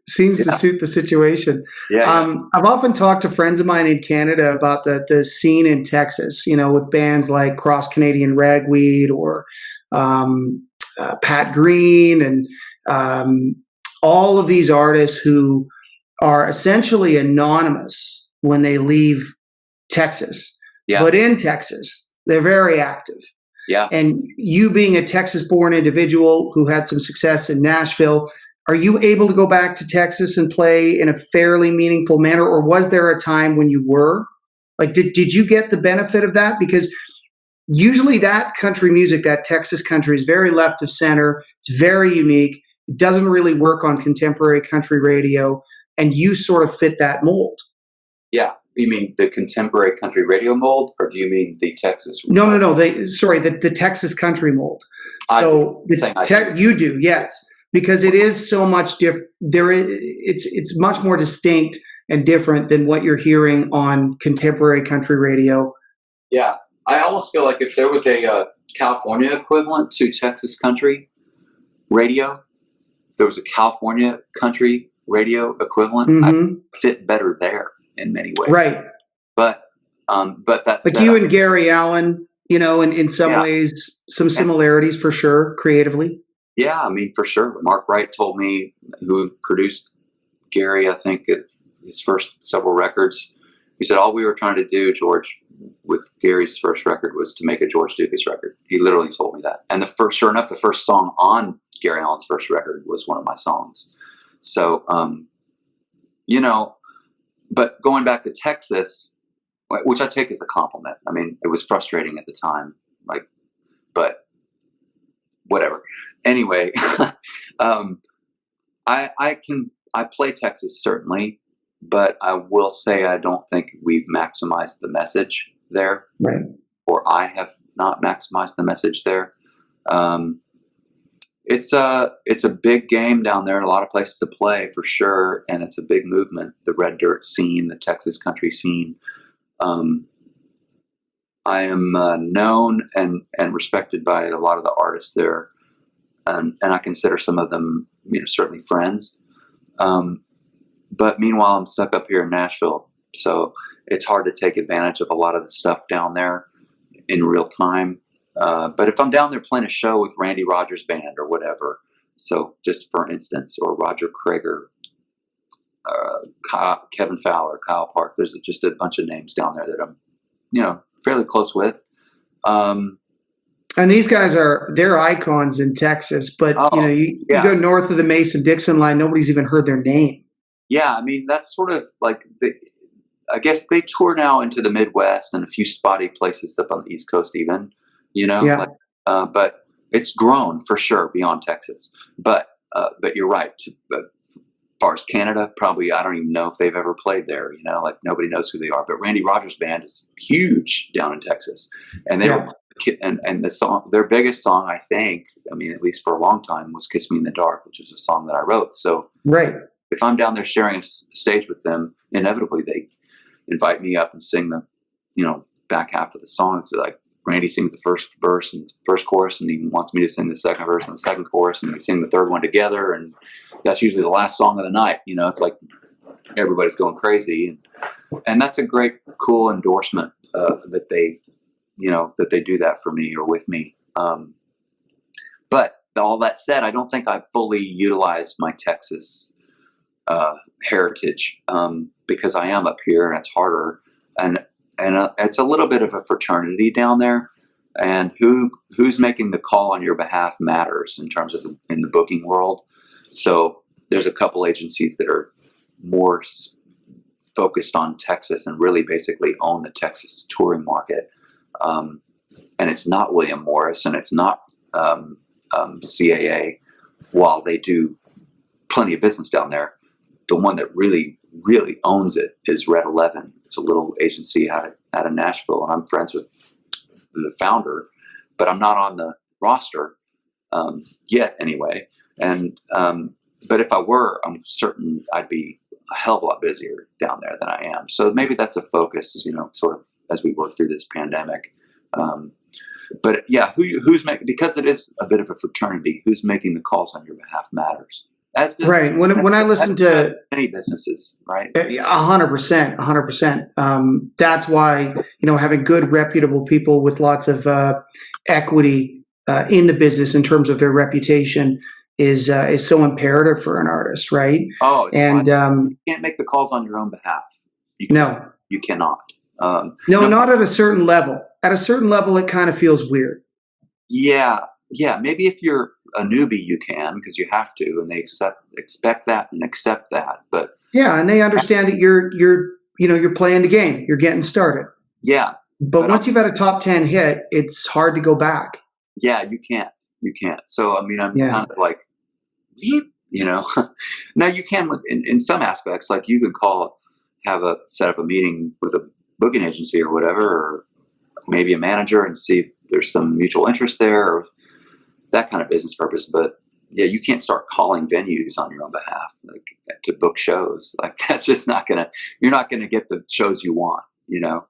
the situation. Yeah. I've often talked to friends of mine in Canada about the scene in Texas, with bands like Cross Canadian Ragweed or Pat Green and all of these artists who are essentially anonymous when they leave Texas. Yeah. But in Texas, they're very active. Yeah. And you being a Texas-born individual who had some success in Nashville, are you able to go back to Texas and play in a fairly meaningful manner? Or was there a time when you were? Like, did you get the benefit of that? Because usually that country music, that Texas country, is very left of center. It's very unique. It doesn't really work on contemporary country radio, and you sort of fit that mold. Yeah. You mean the contemporary country radio mold, or do you mean the Texas mold? No. The Texas country mold. So you do, yes, because it is so much different. It's much more distinct and different than what you're hearing on contemporary country radio. Yeah. I almost feel like if there was a California equivalent to Texas country radio, if there was a California country radio equivalent, I'd fit better there in many ways. Right. But that's like you and Gary Allan, in some ways, some similarities for sure, creatively. Yeah, I mean, for sure. Mark Wright told me, who produced Gary, I think, his first several records. He said, all we were trying to do, George, with Gary's first record was to make a George Ducas record. He literally told me that. And sure enough, the first song on Gary Allan's first record was one of my songs. So, but going back to Texas, which I take as a compliment. I mean, it was frustrating at the time, but whatever. Anyway, I play Texas certainly, but I will say I don't think we've maximized the message there, right? Or I have not maximized the message there. It's a big game down there. A lot of places to play for sure, and it's a big movement. The red dirt scene, the Texas country scene. I am known and respected by a lot of the artists there, and I consider some of them, certainly friends. But meanwhile, I'm stuck up here in Nashville, so it's hard to take advantage of a lot of the stuff down there in real time. But if I'm down there playing a show with Randy Rogers' band or whatever, so just for instance, or Roger Krager, Kevin Fowler, Kyle Park, there's just a bunch of names down there that I'm, fairly close with. And these guys they're icons in Texas, but you go north of the Mason-Dixon line, nobody's even heard their name. Yeah, I mean, that's sort of like I guess they tour now into the Midwest and a few spotty places up on the East Coast even, but it's grown for sure beyond Texas. But you're right. As far as Canada, probably I don't even know if they've ever played there. Nobody knows who they are. But Randy Rogers' band is huge down in Texas, and they were and the song, their biggest song, I think, at least for a long time, was "Kiss Me in the Dark," which is a song that I wrote. So right. If I'm down there sharing a stage with them, inevitably they invite me up and sing the, back half of the song. So like Randy sings the first verse and first chorus, and he wants me to sing the second verse and the second chorus, and we sing the third one together. And that's usually the last song of the night. It's like everybody's going crazy, and that's a great, cool endorsement that they do that for me or with me. But all that said, I don't think I've fully utilized my Texas heritage because I am up here and it's harder, and it's a little bit of a fraternity down there, and who's making the call on your behalf matters in terms of in the booking world. So there's a couple agencies that are more focused on Texas and really basically own the Texas touring market, and it's not William Morris and it's not CAA, while they do plenty of business down there. The one that really, really owns it is Red 11. It's a little agency out of Nashville, and I'm friends with the founder, but I'm not on the roster yet anyway. And but if I were, I'm certain I'd be a hell of a lot busier down there than I am. So maybe that's a focus, sort of as we work through this pandemic. But yeah, who's making, because it is a bit of a fraternity, who's making the calls on your behalf matters. Right. When I listen to many businesses, right? 100%. That's why, having good, reputable people with lots of equity in the business in terms of their reputation is so imperative for an artist, right? Oh, and you can't make the calls on your own behalf. You cannot. No, not at a certain level. At a certain level, it kind of feels weird. Yeah. Maybe if you're a newbie, you can, because you have to, and they expect that and accept that. But yeah, and they understand that you're playing the game, you're getting started. Yeah, But once you've had a top 10 hit, it's hard to go back. Yeah, you can't. So, I mean, I'm kind of like, you know, now you can in some aspects, like you could set up a meeting with a booking agency or whatever, or maybe a manager and see if there's some mutual interest there or that kind of business purpose. But yeah, you can't start calling venues on your own behalf, like to book shows. Like that's just you're not going to get the shows you want, you know?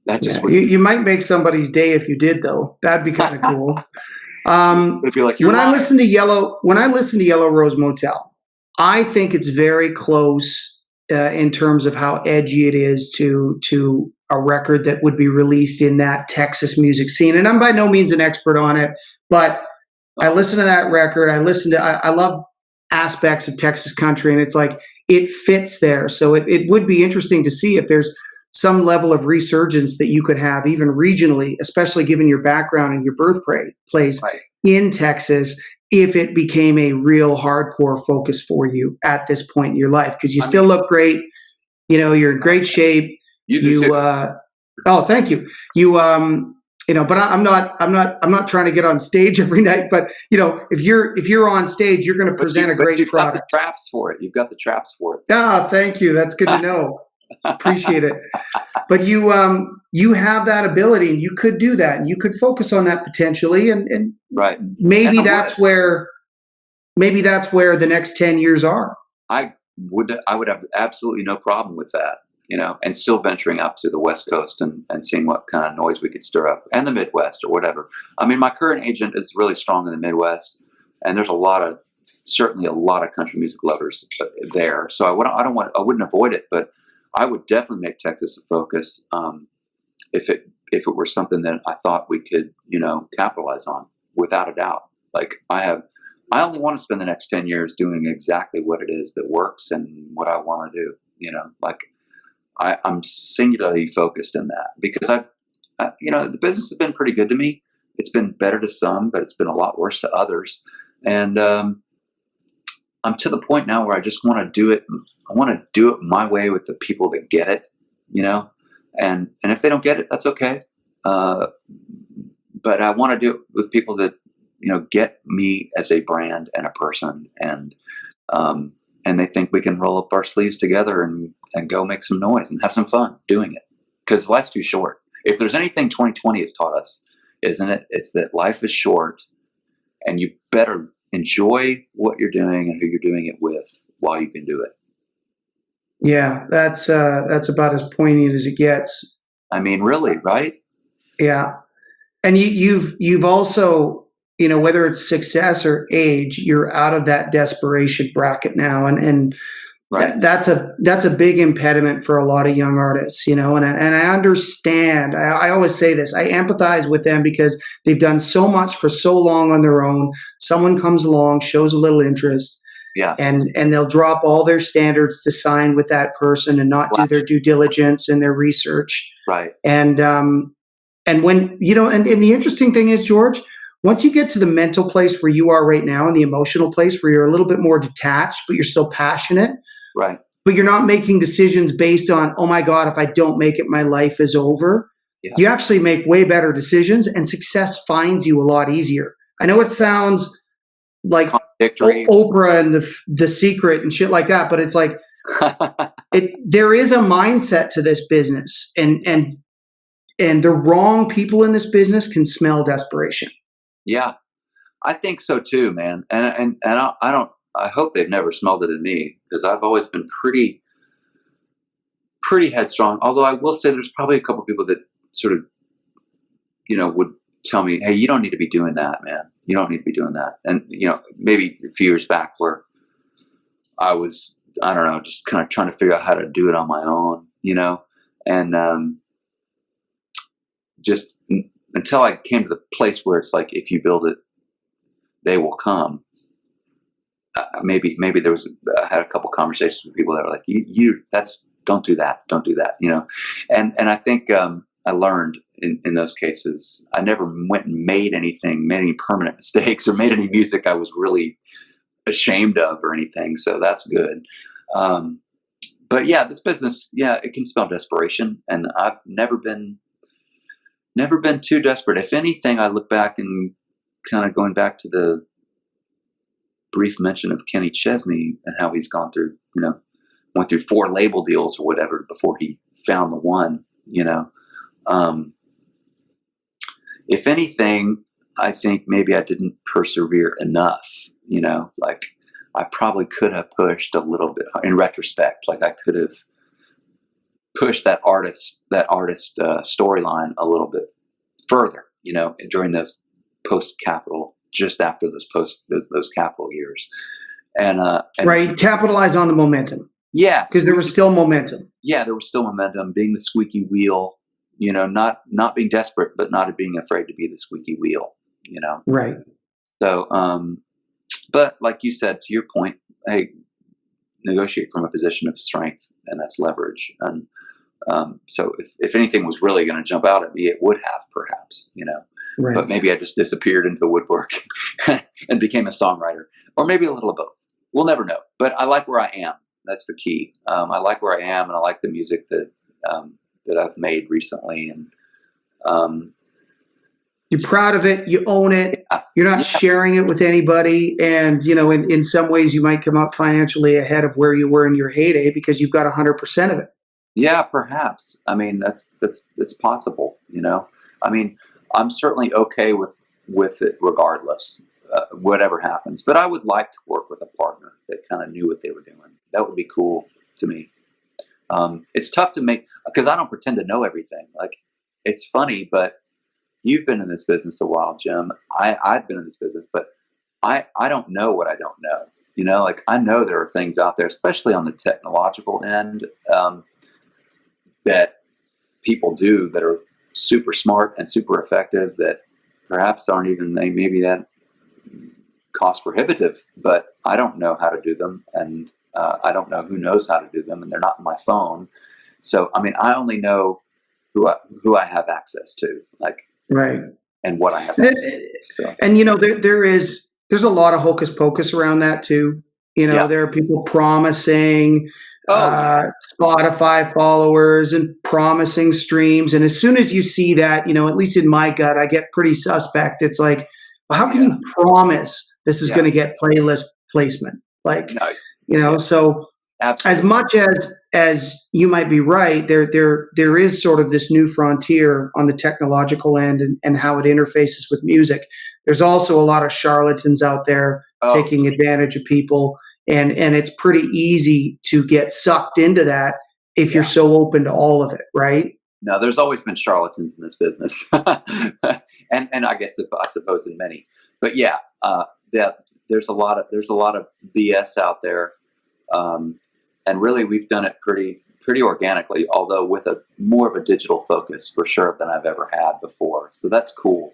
That just you might make somebody's day if you did, though. That'd be kind of cool. It'd be like, when I listen to Yellow Rose Motel, I think it's very close in terms of how edgy it is to a record that would be released in that Texas music scene. And I'm by no means an expert on it, but I listen to that record. I love aspects of Texas country, and it's like it fits there. So it would be interesting to see if there's some level of resurgence that you could have even regionally, especially given your background and your birthplace in Texas, if it became a real hardcore focus for you at this point in your life. Because you still look great. You know, you're in great shape. Oh, thank you. But I'm not trying to get on stage every night, but you know, if you're on stage, you're going to present a great product. Got the traps for it. You've got the traps for it. Ah, thank you. That's good to know. Appreciate it. But you have that ability, and you could do that, and you could focus on that potentially, and right. Maybe that's where the next 10 years are. I would have absolutely no problem with that, you know, and still venturing up to the West Coast and seeing what kind of noise we could stir up, and the Midwest or whatever. I mean, my current agent is really strong in the Midwest, and there's certainly a lot of country music lovers there. So I wouldn't avoid it, but I would definitely make Texas a focus if it were something that I thought we could, you know, capitalize on, without a doubt. Like I only want to spend the next 10 years doing exactly what it is that works and what I want to do. You know, like I'm singularly focused in that because the business has been pretty good to me. It's been better to some, but it's been a lot worse to others. And I'm to the point now where I just want to do it. I want to do it my way with the people that get it, you know, and if they don't get it, that's okay. But I want to do it with people that, you know, get me as a brand and a person, and they think we can roll up our sleeves together and go make some noise and have some fun doing it, because life's too short. If there's anything 2020 has taught us, isn't it? It's that life is short, and you better enjoy what you're doing and who you're doing it with while you can do it. Yeah, that's about as poignant as it gets. I mean, really, right? Yeah, and you've also, you know, whether it's success or age, you're out of that desperation bracket now, and right. That's a big impediment for a lot of young artists, you know, and I understand. I always say this. I empathize with them because they've done so much for so long on their own. Someone comes along, shows a little interest. Yeah. And they'll drop all their standards to sign with that person and not do their due diligence and their research. Right. And when, you know, and the interesting thing is, George, once you get to the mental place where you are right now and the emotional place where you're a little bit more detached, but you're still passionate. Right. But you're not making decisions based on, oh my God, if I don't make it, my life is over. Yeah. You actually make way better decisions, and success finds you a lot easier. I know it sounds like Oprah and the Secret and shit like that, but it's like there is a mindset to this business, and the wrong people in this business can smell desperation. Yeah, I think so too, man. And I hope they've never smelled it in me, because I've always been pretty headstrong. Although I will say there's probably a couple people that sort of, you know, would tell me, hey, you don't need to be doing that, man. You don't need to be doing that. And, you know, maybe a few years back where I was, I don't know, just kind of trying to figure out how to do it on my own, you know, and just until I came to the place where it's like, if you build it, they will come. Maybe there was, I had a couple conversations with people that were like, don't do that, you know? And I think I learned in those cases, I never went and made any permanent mistakes or made any music I was really ashamed of or anything. So that's good. But yeah, this business, yeah, it can smell desperation. And I've never been never been too desperate. If anything, I look back and kind of going back to the brief mention of Kenny Chesney and how he's gone through, went through 4 label deals or whatever before he found the one, if anything, I think maybe I didn't persevere enough, like I probably could have pushed a little bit in retrospect. Like I could have pushed that artist storyline a little bit further, during those post-capital, just after those capital years. And right. Capitalize on the momentum. Yeah. Because there was still momentum. Yeah. There was still momentum, being the squeaky wheel, not being desperate, but not being afraid to be the squeaky wheel, Right. So, but like you said, to your point, hey, negotiate from a position of strength, and that's leverage. And so if anything was really going to jump out at me, it would have perhaps, Right. But maybe I just disappeared into the woodwork and became a songwriter, or maybe a little of both. We'll never know. But I like where I am. That's the key. I like where I am, and I like the music that I've made recently. And you're proud of it. You own it. You're not sharing it with anybody. And, in some ways you might come up financially ahead of where you were in your heyday because you've got 100% of it. Yeah, perhaps. I mean, it's possible, I mean, I'm certainly okay with it regardless, whatever happens. But I would like to work with a partner that kind of knew what they were doing. That would be cool to me. It's tough to make, because I don't pretend to know everything. Like, it's funny, but you've been in this business a while, Jim. I've been in this business, but I don't know what I don't know. Like I know there are things out there, especially on the technological end, that people do that are super smart and super effective that perhaps aren't even maybe that cost prohibitive, but I don't know how to do them, and I don't know who knows how to do them, and they're not in my phone. So I mean, I only know who I have access to, like, right, and what I have access to. So. And there's a lot of hocus pocus around that too. There are people promising Spotify followers and promising streams, and as soon as you see that, at least in my gut, I get pretty suspect. It's like, well, how can you promise this is going to get playlist placement? Like, so. Absolutely. As much as you might be right, there is sort of this new frontier on the technological end and how it interfaces with music. There's also a lot of charlatans out there taking advantage of people, and it's pretty easy to get sucked into that if you're so open to all of it, right? No, there's always been charlatans in this business, and I suppose in many, but there's a lot of BS out there. And really, we've done it pretty organically, although with more of a digital focus for sure than I've ever had before. So that's cool.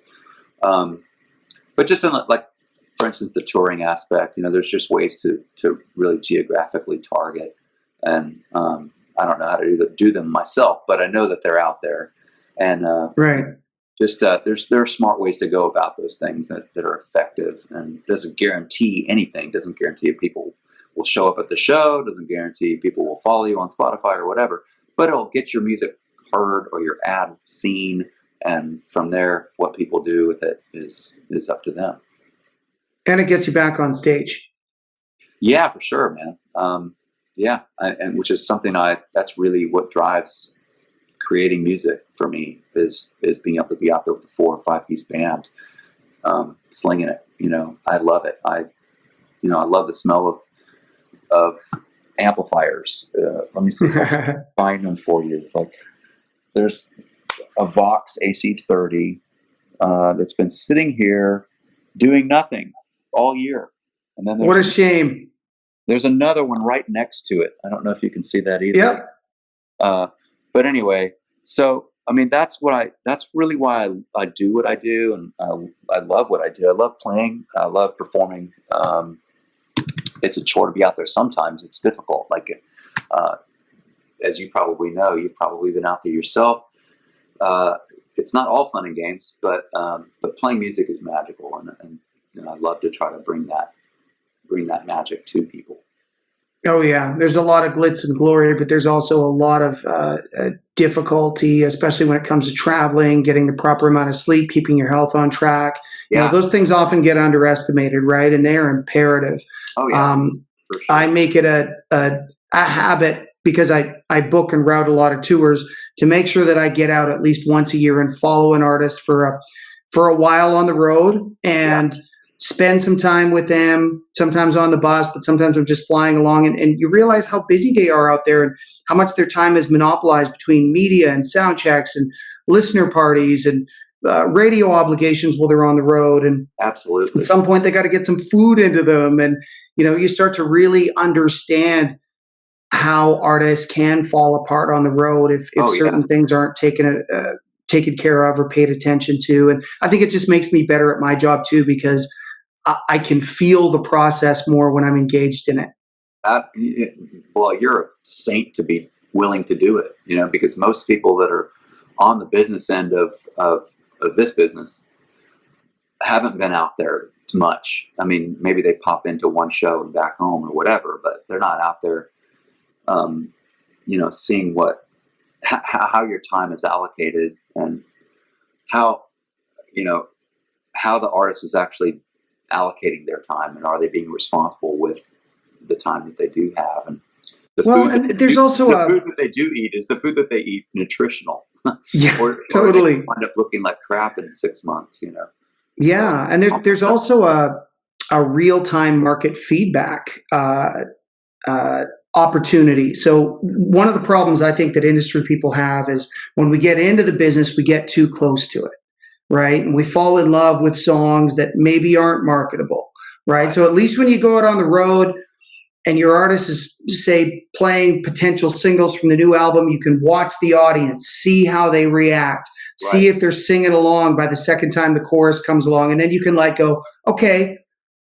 But just in for instance, the touring aspect, there's just ways to really geographically target. And I don't know how to do them myself, but I know that they're out there. And right. Just there are smart ways to go about those things that are effective, and doesn't guarantee anything. Doesn't guarantee people will show up at the show, doesn't guarantee people will follow you on Spotify or whatever, but it'll get your music heard or your ad seen, and from there, what people do with it is up to them. And it gets you back on stage. Yeah, for sure, man. And which is something that's really what drives creating music for me is being able to be out there with a 4 or 5 piece band, slinging it. I love it. I love the smell of amplifiers. Let me see if I can find them for you. Like, there's a Vox AC30 that's been sitting here doing nothing all year, and then what a shame. There's another one right next to it. I don't know if you can see that either. Yep. But anyway, so I mean, that's really why I do what I do, and I love what I do. I love playing. I love performing. It's a chore to be out there. Sometimes it's difficult. Like, as you probably know, you've probably been out there yourself. It's not all fun and games, but playing music is magical, and I love to try to bring that magic to people. Oh yeah, there's a lot of glitz and glory, but there's also a lot of difficulty, especially when it comes to traveling, getting the proper amount of sleep, keeping your health on track. You know, those things often get underestimated, right? And they are imperative. Oh yeah, for sure. I make it a habit, because I book and route a lot of tours, to make sure that I get out at least once a year and follow an artist for a while on the road and spend some time with them, sometimes on the bus, but sometimes I'm just flying along, and you realize how busy they are out there and how much their time is monopolized between media and sound checks and listener parties and radio obligations while they're on the road. And absolutely, at some point they got to get some food into them. And, you know, you start to really understand how artists can fall apart on the road if certain things aren't taken care of or paid attention to. And I think it just makes me better at my job too, because I can feel the process more when I'm engaged in it. Well, you're a saint to be willing to do it, you know, because most people that are on the business end of this business haven't been out there much. I mean, maybe they pop into one show and back home or whatever, but they're not out there, you know, seeing how your time is allocated and how, you know, how the artist is actually allocating their time, and are they being responsible with the time that they do have. And the food that they do eat, is the food that they eat nutritional? Yeah, or totally. Or they wind up looking like crap in 6 months, you know? Yeah. And there's also a real-time market feedback opportunity. So one of the problems I think that industry people have is when we get into the business, we get too close to it, right? And we fall in love with songs that maybe aren't marketable, right? So at least when you go out on the road and your artist is, say, playing potential singles from the new album, you can watch the audience, see how they react, see if they're singing along by the second time the chorus comes along. And then you can like go, okay,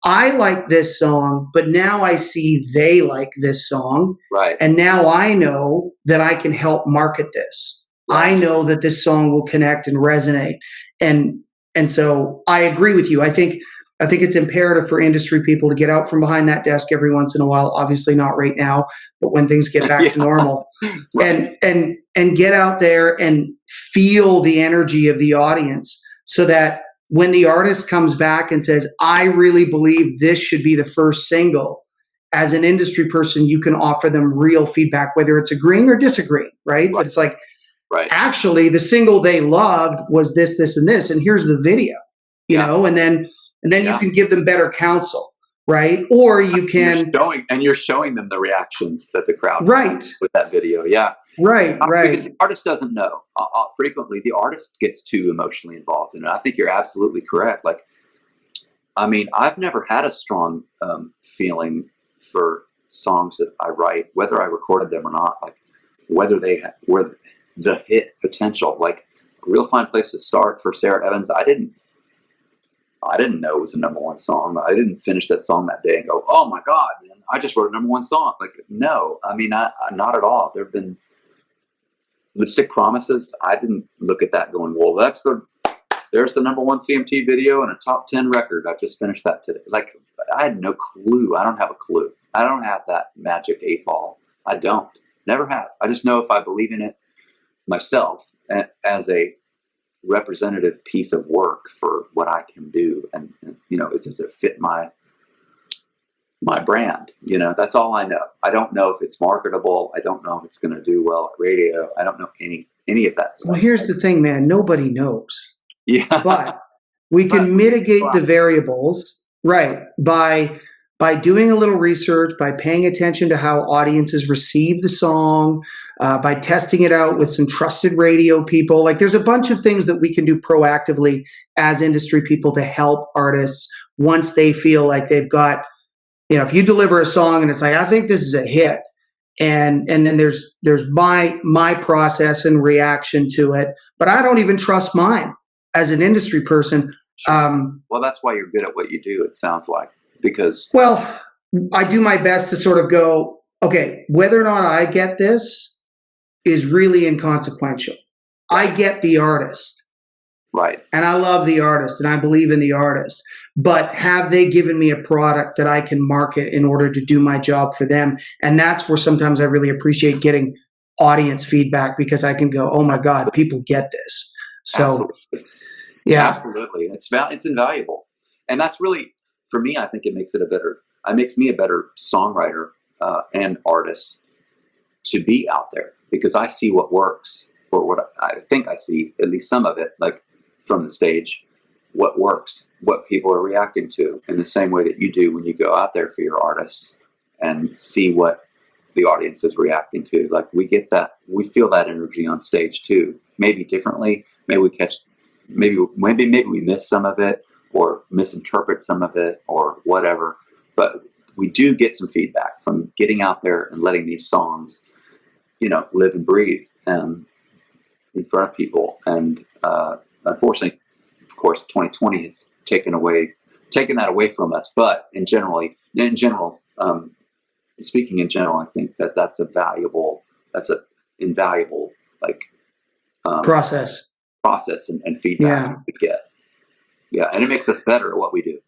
I like this song, but now I see they like this song. Right. And now I know that I can help market this. Right. I know that this song will connect and resonate. And so I agree with you. I think it's imperative for industry people to get out from behind that desk every once in a while. Obviously not right now, but when things get back to normal, and get out there and feel the energy of the audience, so that when the artist comes back and says, I really believe this should be the first single, as an industry person, you can offer them real feedback, whether it's agreeing or disagreeing, right? But it's like, actually, the single they loved was this, this, and this, and here's the video, you know, and then you can give them better counsel, right? Or you can you're showing them the reaction that the crowd with that video, right. Because the artist doesn't know. Frequently, the artist gets too emotionally involved, and I think you're absolutely correct. Like, I mean, I've never had a strong feeling for songs that I write, whether I recorded them or not. Like, whether they were the hit potential. Like, A Real Fine Place to Start for Sara Evans, I didn't know it was a #1 song. I didn't finish that song that day and go, oh my God, man, I just wrote a #1 song. Like, no, I mean, not at all. There have been Lipstick Promises. I didn't look at that going, well, there's the #1 CMT video and a top 10 record. I just finished that today. Like, I had no clue. I don't have a clue. I don't have that magic 8-ball. I don't. Never have. I just know if I believe in it myself as a representative piece of work for what I can do, and you know, does it fit my brand? You know, that's all I know. I don't know if it's marketable. I don't know if it's going to do well at radio. I don't know any of that stuff. Well, here's the thing, man. Nobody knows. Yeah, but we can mitigate the variables, right, by doing a little research, by paying attention to how audiences receive the song, by testing it out with some trusted radio people. Like, there's a bunch of things that we can do proactively as industry people to help artists once they feel like they've got, you know, if you deliver a song and it's like, I think this is a hit, and then there's my process and reaction to it, but I don't even trust mine as an industry person. Well, that's why you're good at what you do, it sounds like. Because, well, I do my best to sort of go, okay, whether or not I get this is really inconsequential. I get the artist. Right. And I love the artist and I believe in the artist. But have they given me a product that I can market in order to do my job for them? And that's where sometimes I really appreciate getting audience feedback because I can go, oh my God, people get this. So, Absolutely. yeah, Absolutely. It's invaluable. And that's really, for me, I think it makes me a better songwriter and artist to be out there, because I see what works, or what I think I see, at least some of it, like from the stage, what works, what people are reacting to, in the same way that you do when you go out there for your artists and see what the audience is reacting to. Like, we get that, we feel that energy on stage too, maybe differently. Maybe we miss some of it, or misinterpret some of it, or whatever. But we do get some feedback from getting out there and letting these songs, live and breathe in front of people. And unfortunately, of course, 2020 has taken that away from us. But speaking in general, I think that's an invaluable process and feedback we get. Yeah, and it makes us better at what we do.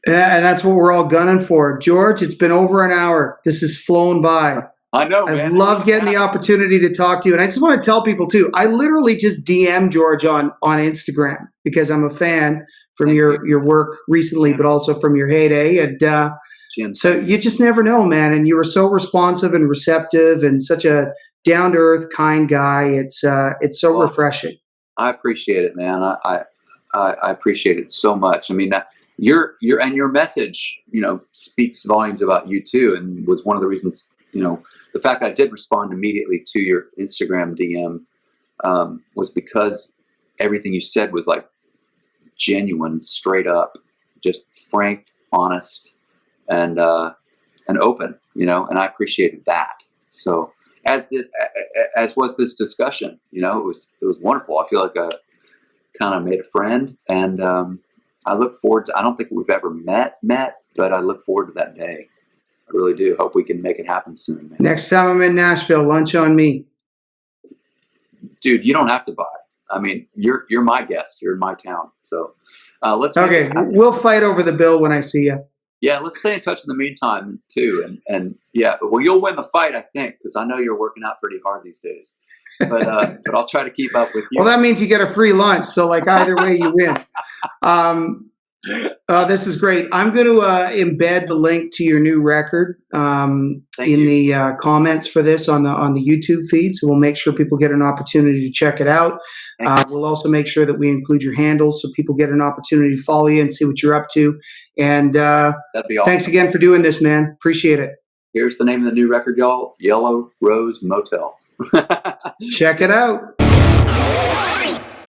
Yeah, and that's what we're all gunning for. George, it's been over an hour. This has flown by. I know, man. I love getting the opportunity to talk to you. And I just want to tell people too, I literally just DM George on Instagram because I'm a fan from your work recently, but also from your heyday. And so you just never know, man. And you were so responsive and receptive and such a down-to-earth, kind guy. It's so refreshing. I appreciate it, man. I appreciate it so much. I mean, your message, speaks volumes about you too, and was one of the reasons, the fact that I did respond immediately to your Instagram DM was because everything you said was like genuine, straight up, just frank, honest, and open, and I appreciated that. So as was this discussion, it was wonderful. I feel like I kind of made a friend, and I look forward to, I don't think we've ever met, but I look forward to that day. I really do. Hope we can make it happen soon, man. Next time I'm in Nashville, lunch on me. Dude, you don't have to buy. I mean, you're my guest. You're in my town. So let's. Okay, we'll fight over the bill when I see you. Yeah, let's stay in touch in the meantime too. And yeah, well, you'll win the fight, I think, because I know you're working out pretty hard these days. But I'll try to keep up with you. Well, that means you get a free lunch. So like either way, you win. This is great. I'm going to embed the link to your new record in the comments for this on the YouTube feed. So we'll make sure people get an opportunity to check it out. We'll also make sure that we include your handles so people get an opportunity to follow you and see what you're up to. And that'd be awesome. Thanks again for doing this, man. Appreciate it. Here's the name of the new record, y'all. Yellow Rose Motel. Check it out.